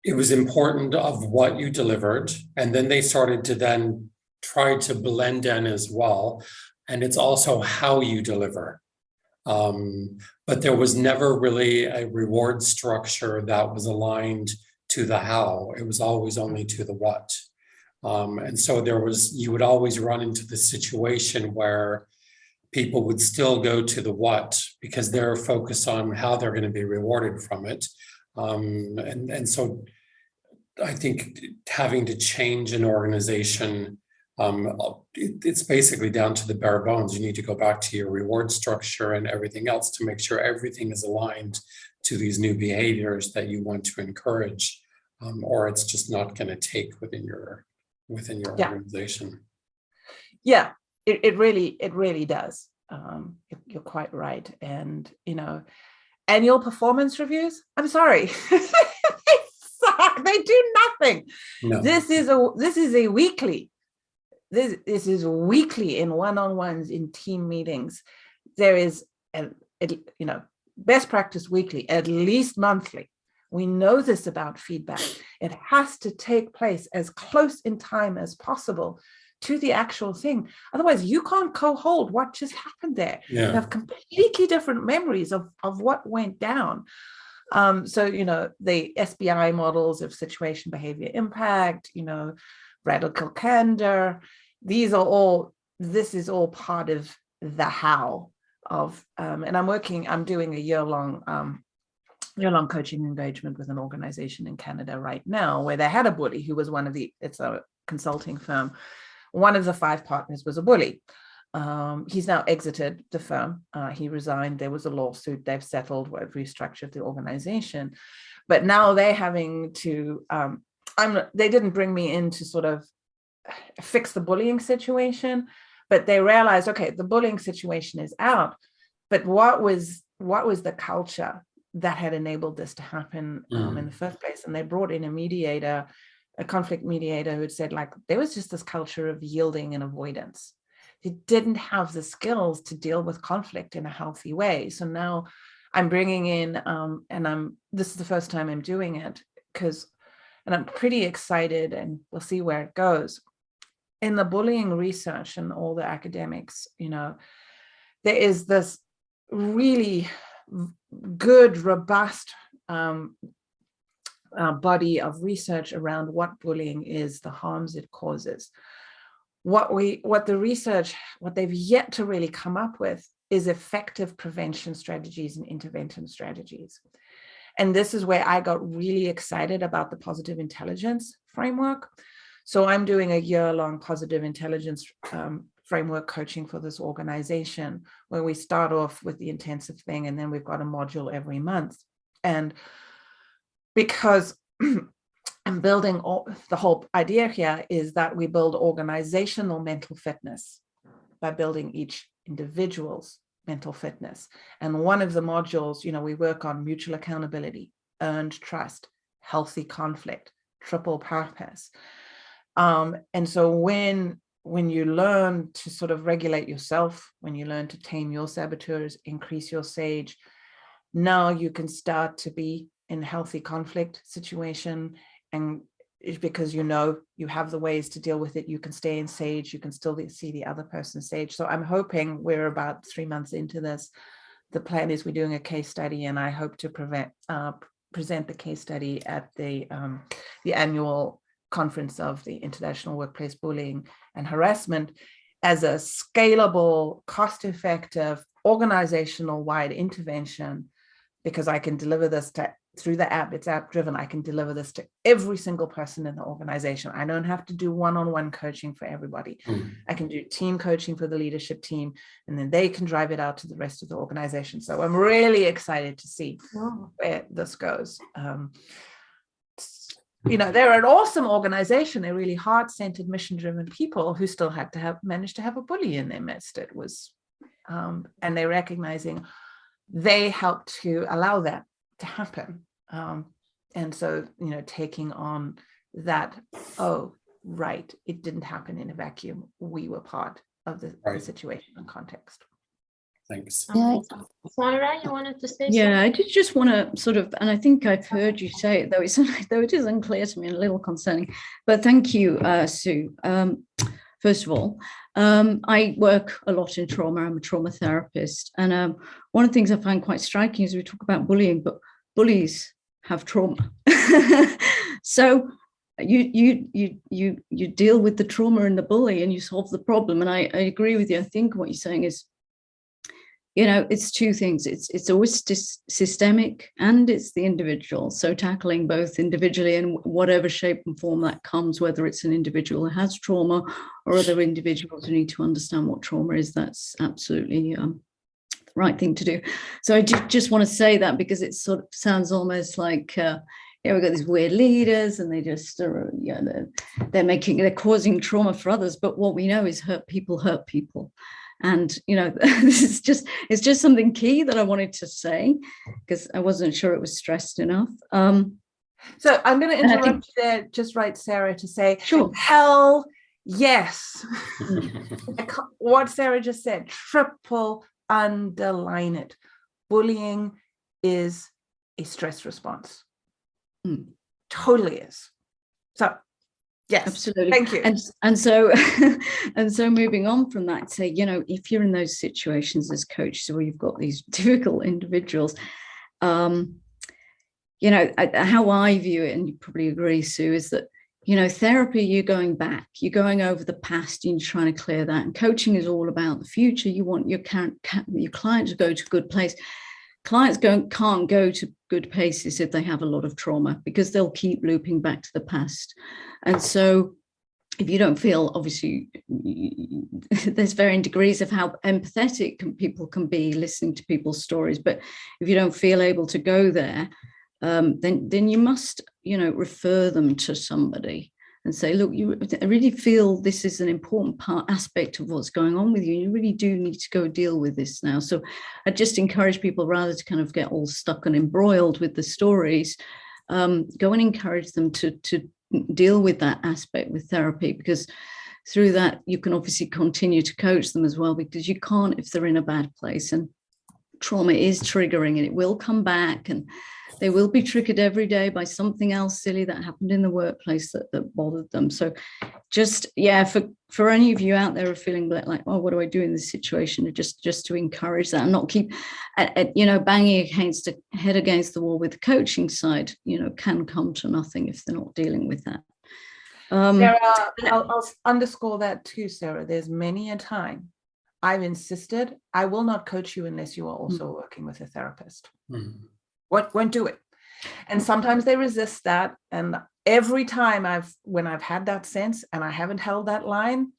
it was important of what you delivered. And then they started to then try to blend in as well. And it's also how you deliver. But there was never really a reward structure that was aligned to the how. It was always only to the what. And so you would always run into the situation where people would still go to the what because they're focused on how they're going to be rewarded from it. And so I think having to change an organization It's basically down to the bare bones. You need to go back to your reward structure and everything else to make sure everything is aligned to these new behaviors that you want to encourage, or it's just not going to take within your organization. Yeah, it really does. You're quite right. And, you know, annual performance reviews, I'm sorry, they suck. They do nothing. No. This is a weekly. This is weekly in one-on-ones, in team meetings. There is, you know, best practice weekly, at least monthly. We know this about feedback. It has to take place as close in time as possible to the actual thing. Otherwise, you can't co-hold what just happened there. Yeah. You have completely different memories of what went down. So, you know, the SBI models of situation, behavior, impact, you know, radical candor, this is all part of the how of, and I'm doing a year-long coaching engagement with an organization in Canada right now, where they had a bully who was it's a consulting firm. One of the 5 partners was a bully. He's now exited the firm. He resigned. There was a lawsuit. They've settled, restructured the organization. But now they're having to, they didn't bring me in to sort of fix the bullying situation, but they realized, okay, the bullying situation is out. But what was the culture that had enabled this to happen in the first place? And they brought in a conflict mediator who had said, like, there was just this culture of yielding and avoidance. They didn't have the skills to deal with conflict in a healthy way. So now I'm bringing in, this is the first time I'm doing it, and I'm pretty excited, and we'll see where it goes. In the bullying research and all the academics, you know, there is this really good, robust body of research around what bullying is, the harms it causes. What they've yet to really come up with is effective prevention strategies and intervention strategies. And this is where I got really excited about the positive intelligence framework. So I'm doing a year-long positive intelligence framework coaching for this organization, where we start off with the intensive thing, and then we've got a module every month. And because I'm building, the whole idea here is that we build organizational mental fitness by building each individual's mental fitness. And one of the modules, you know, we work on mutual accountability, earned trust, healthy conflict, triple purpose. And so when you learn to sort of regulate yourself, when you learn to tame your saboteurs, increase your sage, now you can start to be in a healthy conflict situation. And it's because, you know, you have the ways to deal with it. You can stay in sage, you can still see the other person's sage. So I'm hoping, we're about 3 months into this. The plan is we're doing a case study, and I hope to present the case study at the annual conference of the International Workplace Bullying and Harassment as a scalable, cost-effective, organizational-wide intervention, because I can deliver this through the app. It's app-driven. I can deliver this to every single person in the organization. I don't have to do one-on-one coaching for everybody. I can do team coaching for the leadership team, and then they can drive it out to the rest of the organization. So I'm really excited to see where this goes. You know, they're an awesome organization. They're really heart-centered, mission-driven people who still had to manage to have a bully in their midst. It was, and they're recognizing they helped to allow that to happen. And so, you know, taking on that, oh, right, it didn't happen in a vacuum. We were part of the situation and context. Thanks. Yeah. Sarah, you wanted to say something? Yeah, I did just want to sort of, and I think I've heard you say it, though it is unclear to me and a little concerning, but thank you, Sue. First of all, I work a lot in trauma. I'm a trauma therapist. And one of the things I find quite striking is we talk about bullying, but bullies have trauma. So you deal with the trauma in the bully and you solve the problem. And I agree with you. I think what you're saying is it's two things. It's always systemic and it's the individual. So tackling both individually in whatever shape and form that comes, whether it's an individual who has trauma or other individuals who need to understand what trauma is, that's absolutely the right thing to do. So I just want to say that because it sort of sounds almost like, we've got these weird leaders and they just, they're causing trauma for others. But what we know is hurt people. And, it's just something key that I wanted to say because I wasn't sure it was stressed enough. So I'm going to interrupt you there, just right, Sarah, to say, sure. Hell yes. What Sarah just said, triple underline it. Bullying is a stress response. Totally is. So yes, absolutely. Thank you. And so moving on from that, say, if you're in those situations as coaches where you've got these difficult individuals, how I view it, and you probably agree, Sue, is that, therapy, you're going back, you're going over the past, and you're trying to clear that. And coaching is all about the future. You want your client to go to a good place. Clients can't go to good places if they have a lot of trauma because they'll keep looping back to the past. And so if you don't feel, obviously, there's varying degrees of how empathetic people can be listening to people's stories. But if you don't feel able to go there, then you must, refer them to somebody and say, look, I really feel this is an important aspect of what's going on with you. You really do need to go deal with this now. So I just encourage people, rather to kind of get all stuck and embroiled with the stories, go and encourage them to deal with that aspect with therapy, because through that you can obviously continue to coach them as well, because you can't if they're in a bad place. And trauma is triggering and it will come back, and they will be triggered every day by something else silly that happened in the workplace that bothered them. So just, for any of you out there who are feeling like, oh, what do I do in this situation? Just to encourage that and not keep, banging head against the wall with the coaching side, can come to nothing if they're not dealing with that. Sarah, I'll underscore that too, Sarah. There's many a time I've insisted, I will not coach you unless you are also working with a therapist. Won't do it. And sometimes they resist that. And every time when I've had that sense and I haven't held that line,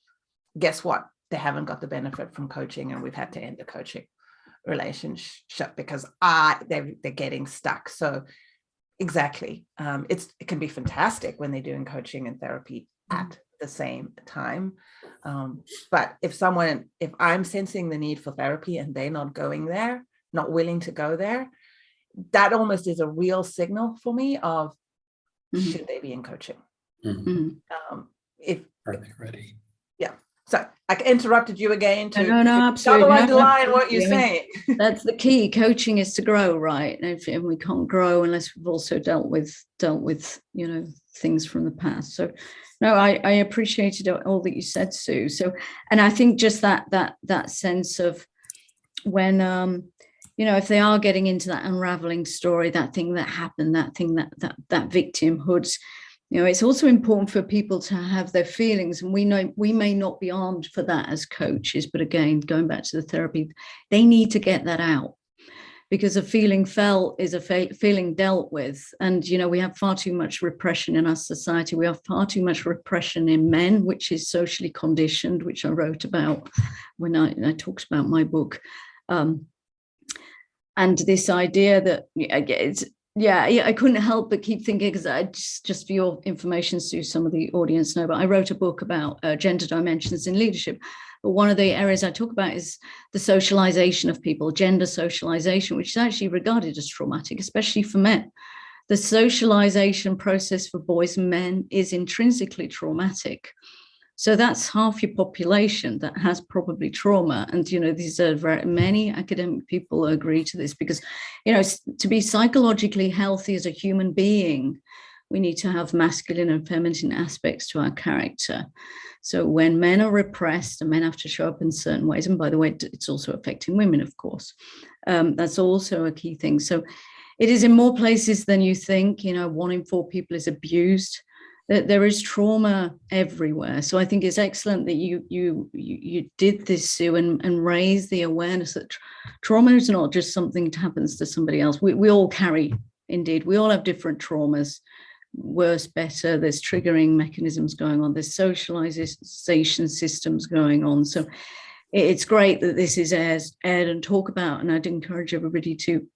guess what? They haven't got the benefit from coaching, and we've had to end the coaching relationship because they're getting stuck. So exactly. It can be fantastic when they're doing coaching and therapy at the same time. But if I'm sensing the need for therapy and they're not going there, not willing to go there, that almost is a real signal for me of should they be in coaching? If are they ready? Yeah. So I interrupted you again to no, absolutely. Underline what you're saying. That's the key. Coaching is to grow, right? And we can't grow unless we've also dealt with things from the past. So no, I appreciated all that you said, Sue. So, and I think just that sense of when if they are getting into that unraveling story, that thing that happened, that thing that victimhood, it's also important for people to have their feelings. And we know we may not be armed for that as coaches, but again, going back to the therapy, they need to get that out, because a feeling felt is a feeling dealt with. And, we have far too much repression in our society. We have far too much repression in men, which is socially conditioned, which I wrote about when I talked about my book. And this idea that I couldn't help but keep thinking, because I just for your information, Sue, some of the audience know, but I wrote a book about gender dimensions in leadership. But one of the areas I talk about is the socialization of people, gender socialization, which is actually regarded as traumatic, especially for men. The socialization process for boys and men is intrinsically traumatic. So that's half your population that has probably trauma. And, these are many academic people agree to this, because, to be psychologically healthy as a human being, we need to have masculine and feminine aspects to our character. So when men are repressed and men have to show up in certain ways, and by the way, it's also affecting women, of course, that's also a key thing. So it is in more places than you think. 1 in 4 people is abused. there is trauma everywhere. So I think it's excellent that you did this, Sue, and raise the awareness that trauma is not just something that happens to somebody else. We all carry, indeed, we all have different traumas, worse, better. There's triggering mechanisms going on. There's socialization systems going on. So it's great that this is aired and talk about, and I'd encourage everybody to,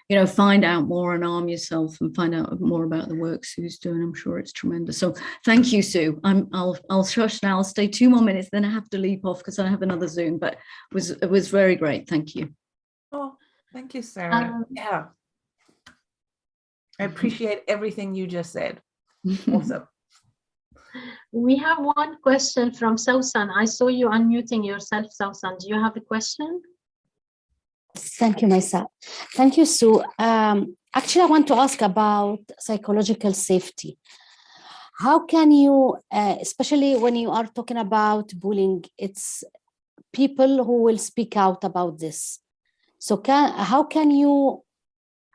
you know, find out more and arm yourself and find out more about the work Sue's doing. I'm sure it's tremendous. So thank you, Sue. I'll shush now. I'll stay 2 more minutes, then I have to leap off because I have another Zoom, but it was very great. Thank you. Oh, thank you, Sarah. Yeah. I appreciate everything you just said. Awesome. We have one question from Sausan. I saw you unmuting yourself, Sausan. Do you have a question? Thank you, Maisa. Thank you, Sue. Actually, I want to ask about psychological safety. How can you, especially when you are talking about bullying, it's people who will speak out about this. So how can you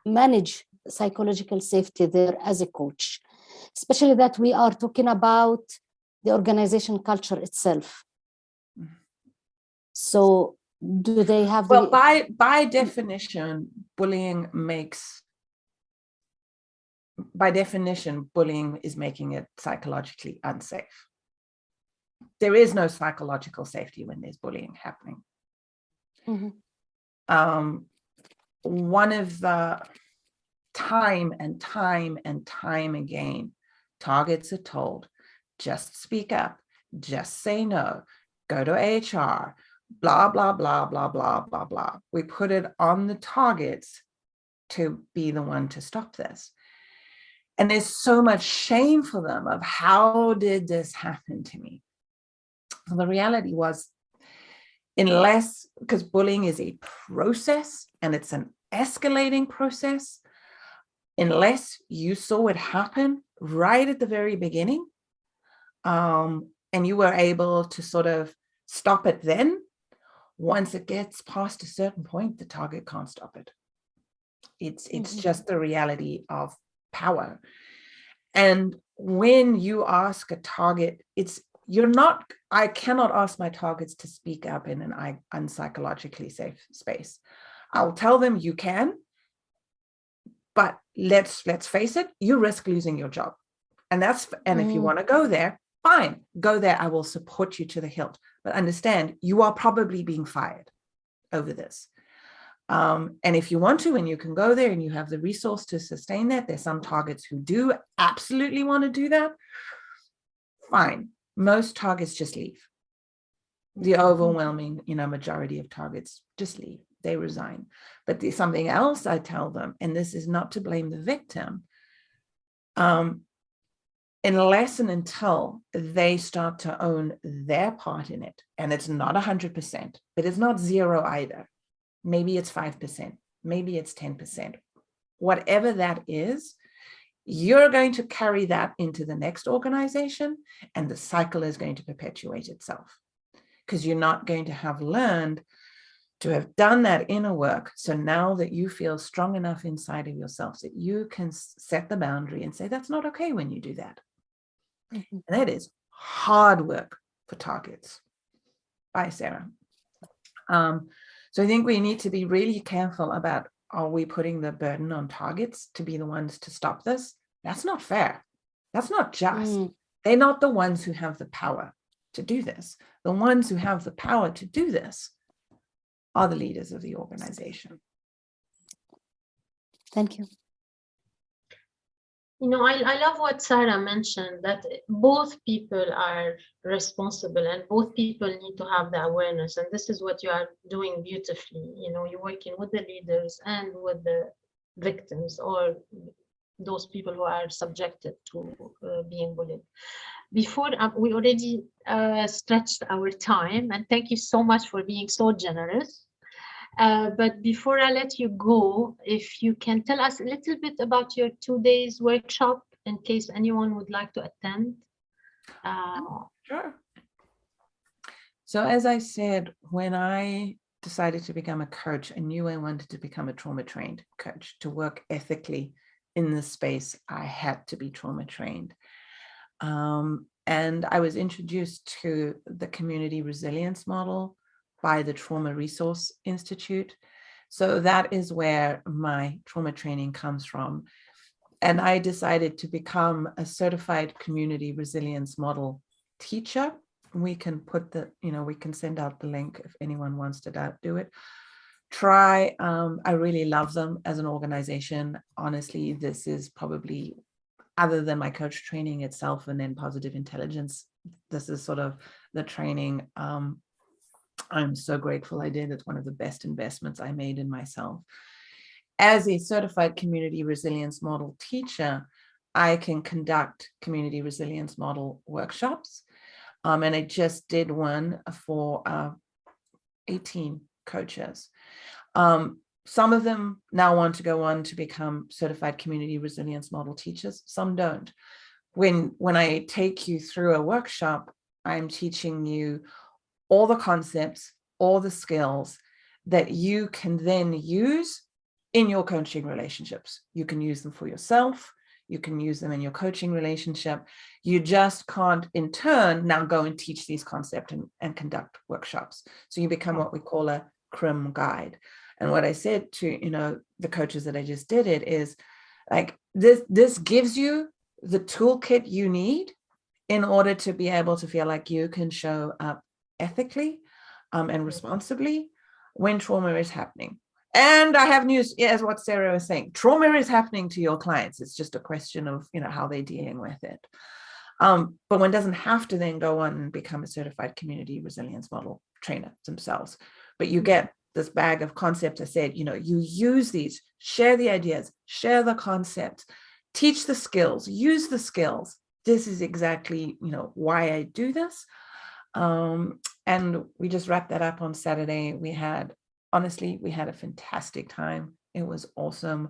manage psychological safety there as a coach, especially that we are talking about the organization culture itself? So do they have well, by definition, bullying is making it psychologically unsafe. There is no psychological safety when there's bullying happening. Mm-hmm. One of the time and time again, targets are told, just speak up, just say no, go to HR, blah, blah, blah, blah, blah, blah, blah. We put it on the targets to be the one to stop this. And there's so much shame for them of how did this happen to me? Well, the reality was, because bullying is a process and it's an escalating process, unless you saw it happen right at the very beginning, and you were able to sort of stop it then, once it gets past a certain point, the target can't stop it. It's just the reality of power. And when you ask a target, I cannot ask my targets to speak up in an unpsychologically safe space. I'll tell them you can, but let's face it, you risk losing your job. And if you want to go there, fine, go there. I will support you to the hilt. But understand, you are probably being fired over this. And if you want to, and you can go there and you have the resource to sustain that, there's some targets who do absolutely want to do that. Fine. Most targets just leave. The overwhelming, majority of targets just leave. They resign. But there's something else I tell them, and this is not to blame the victim, unless and until they start to own their part in it. And it's not 100%, but it's not zero either. Maybe it's 5%, maybe it's 10%. Whatever that is, you're going to carry that into the next organization, and the cycle is going to perpetuate itself, because you're not going to have learned to have done that inner work. So now that you feel strong enough inside of yourself that you can set the boundary and say, that's not okay when you do that. Mm-hmm. And that is hard work for targets. Bye, Sarah. So I think we need to be really careful about, are we putting the burden on targets to be the ones to stop this? That's not fair. That's not just. They're not the ones who have the power to do this. The ones who have the power to do this are the leaders of the organization. Thank you. I love what Sarah mentioned, that both people are responsible and both people need to have the awareness. And this is what you are doing beautifully. You're working with the leaders and with the victims, or those people who are subjected to being bullied. Before, we already stretched our time, and thank you so much for being so generous. But before I let you go, if you can tell us a little bit about your 2 days workshop, in case anyone would like to attend. Sure. So as I said, when I decided to become a coach, I knew I wanted to become a trauma-trained coach. To work ethically in this space, I had to be trauma-trained. And I was introduced to the community resilience model by the Trauma Resource Institute. So that is where my trauma training comes from. And I decided to become a certified community resilience model teacher. We can put we can send out the link if anyone wants to do it. Try. I really love them as an organization. Honestly, this is probably, other than my coach training itself and then positive intelligence, this is sort of the training I'm so grateful I did. It's one of the best investments I made in myself. As a certified community resilience model teacher, I can conduct community resilience model workshops. And I just did one for 18 coaches. Some of them now want to go on to become certified community resilience model teachers. Some don't. When I take you through a workshop, I'm teaching you all the concepts, all the skills that you can then use in your coaching relationships. You can use them for yourself. You can use them in your coaching relationship. You just can't, in turn, now go and teach these concepts and conduct workshops. So you become what we call a CRIM guide. And what I said to, the coaches that I just did it is like, this gives you the toolkit you need in order to be able to feel like you can show up ethically and responsibly when trauma is happening. And I have news, as what Sarah was saying, trauma is happening to your clients. It's just a question of, how they're dealing with it. But one doesn't have to then go on and become a certified community resilience model trainer themselves. But you get this bag of concepts. I said, you use these, share the ideas, share the concepts, teach the skills, use the skills. This is exactly, why I do this. And we just wrapped that up on Saturday. We had a fantastic time. It was awesome.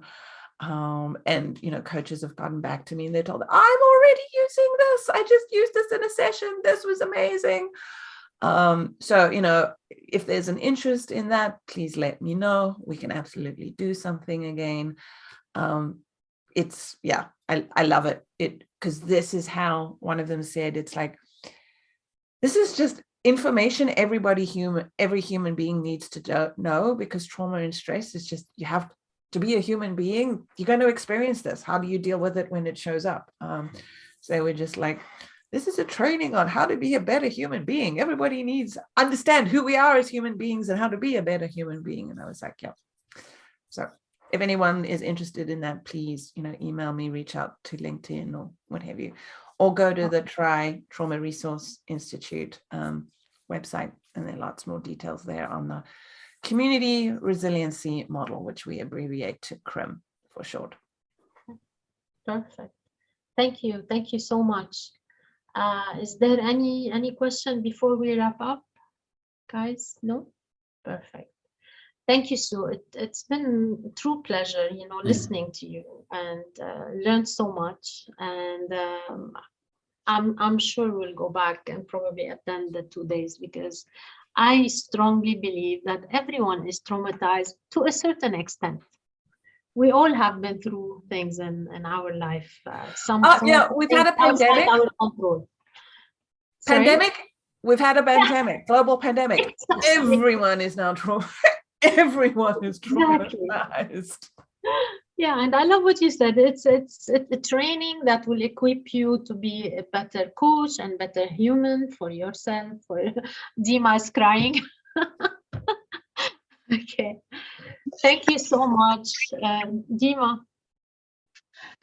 And, coaches have gotten back to me and they told, I'm already using this. I just used this in a session. This was amazing. So, if there's an interest in that, please let me know. We can absolutely do something again. I love it. Because this is how one of them said, it's like, this is just information every human being needs to know, because trauma and stress is just, you have to be a human being. You're going to experience this. How do you deal with it when it shows up? So we're just like, this is a training on how to be a better human being. Everybody needs to understand who we are as human beings and how to be a better human being. And I was like, yeah. So if anyone is interested in that, please, email me, reach out to LinkedIn or what have you, or go to the Trauma Resource Institute website. And there are lots more details there on the community resiliency model, which we abbreviate to CRIM for short. Perfect. Thank you. Thank you so much. Is there any question before we wrap up, guys? No? Perfect. Thank you, Sue. It's been a true pleasure, listening to you and learned so much. And I'm sure we'll go back and probably attend the 2 days, because I strongly believe that everyone is traumatized to a certain extent. We all have been through things in our life. We've had a pandemic. Our control. We've had a pandemic, global pandemic. Exactly. Everyone is now everyone is traumatized. Exactly. Yeah, and I love what you said. It's a training that will equip you to be a better coach and better human for yourself. For Dima is crying. Okay. Thank you so much, Dima.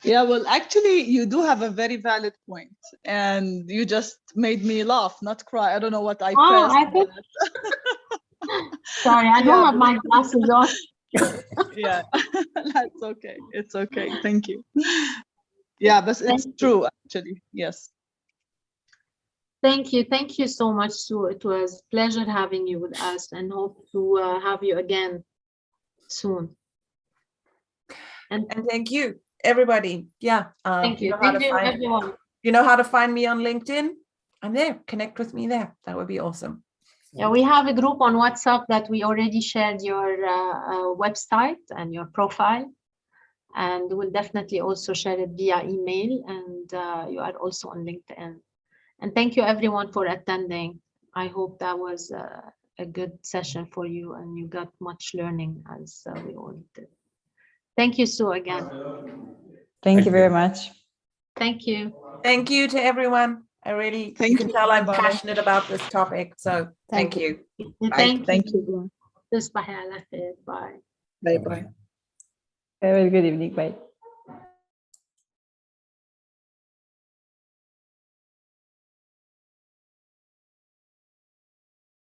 Yeah, well, actually, you do have a very valid point, and you just made me laugh, not cry. I don't know what I pressed. Sorry, I don't have my glasses on. Yeah, that's okay. It's okay. Thank you. Yeah, but it's true, actually. Yes. Thank you. Thank you so much, Sue. It was a pleasure having you with us, and hope to have you again soon. And thank you, everybody. Yeah. Thank you. Thank you, everyone. You know how to find me on LinkedIn? I'm there. Connect with me there. That would be awesome. Yeah, we have a group on WhatsApp that we already shared your website and your profile. And we'll definitely also share it via email, and you are also on LinkedIn. And thank you everyone for attending. I hope that was a good session for you and you got much learning as we all did. Thank you, Sue, again. Thank you very much. Thank you. Thank you to everyone. I really, Thank you can you. tell I'm Bye. passionate about this topic. So thank you. Thank you. you. تصبحي على خير. Bye. Bye bye. Have a good evening. Bye.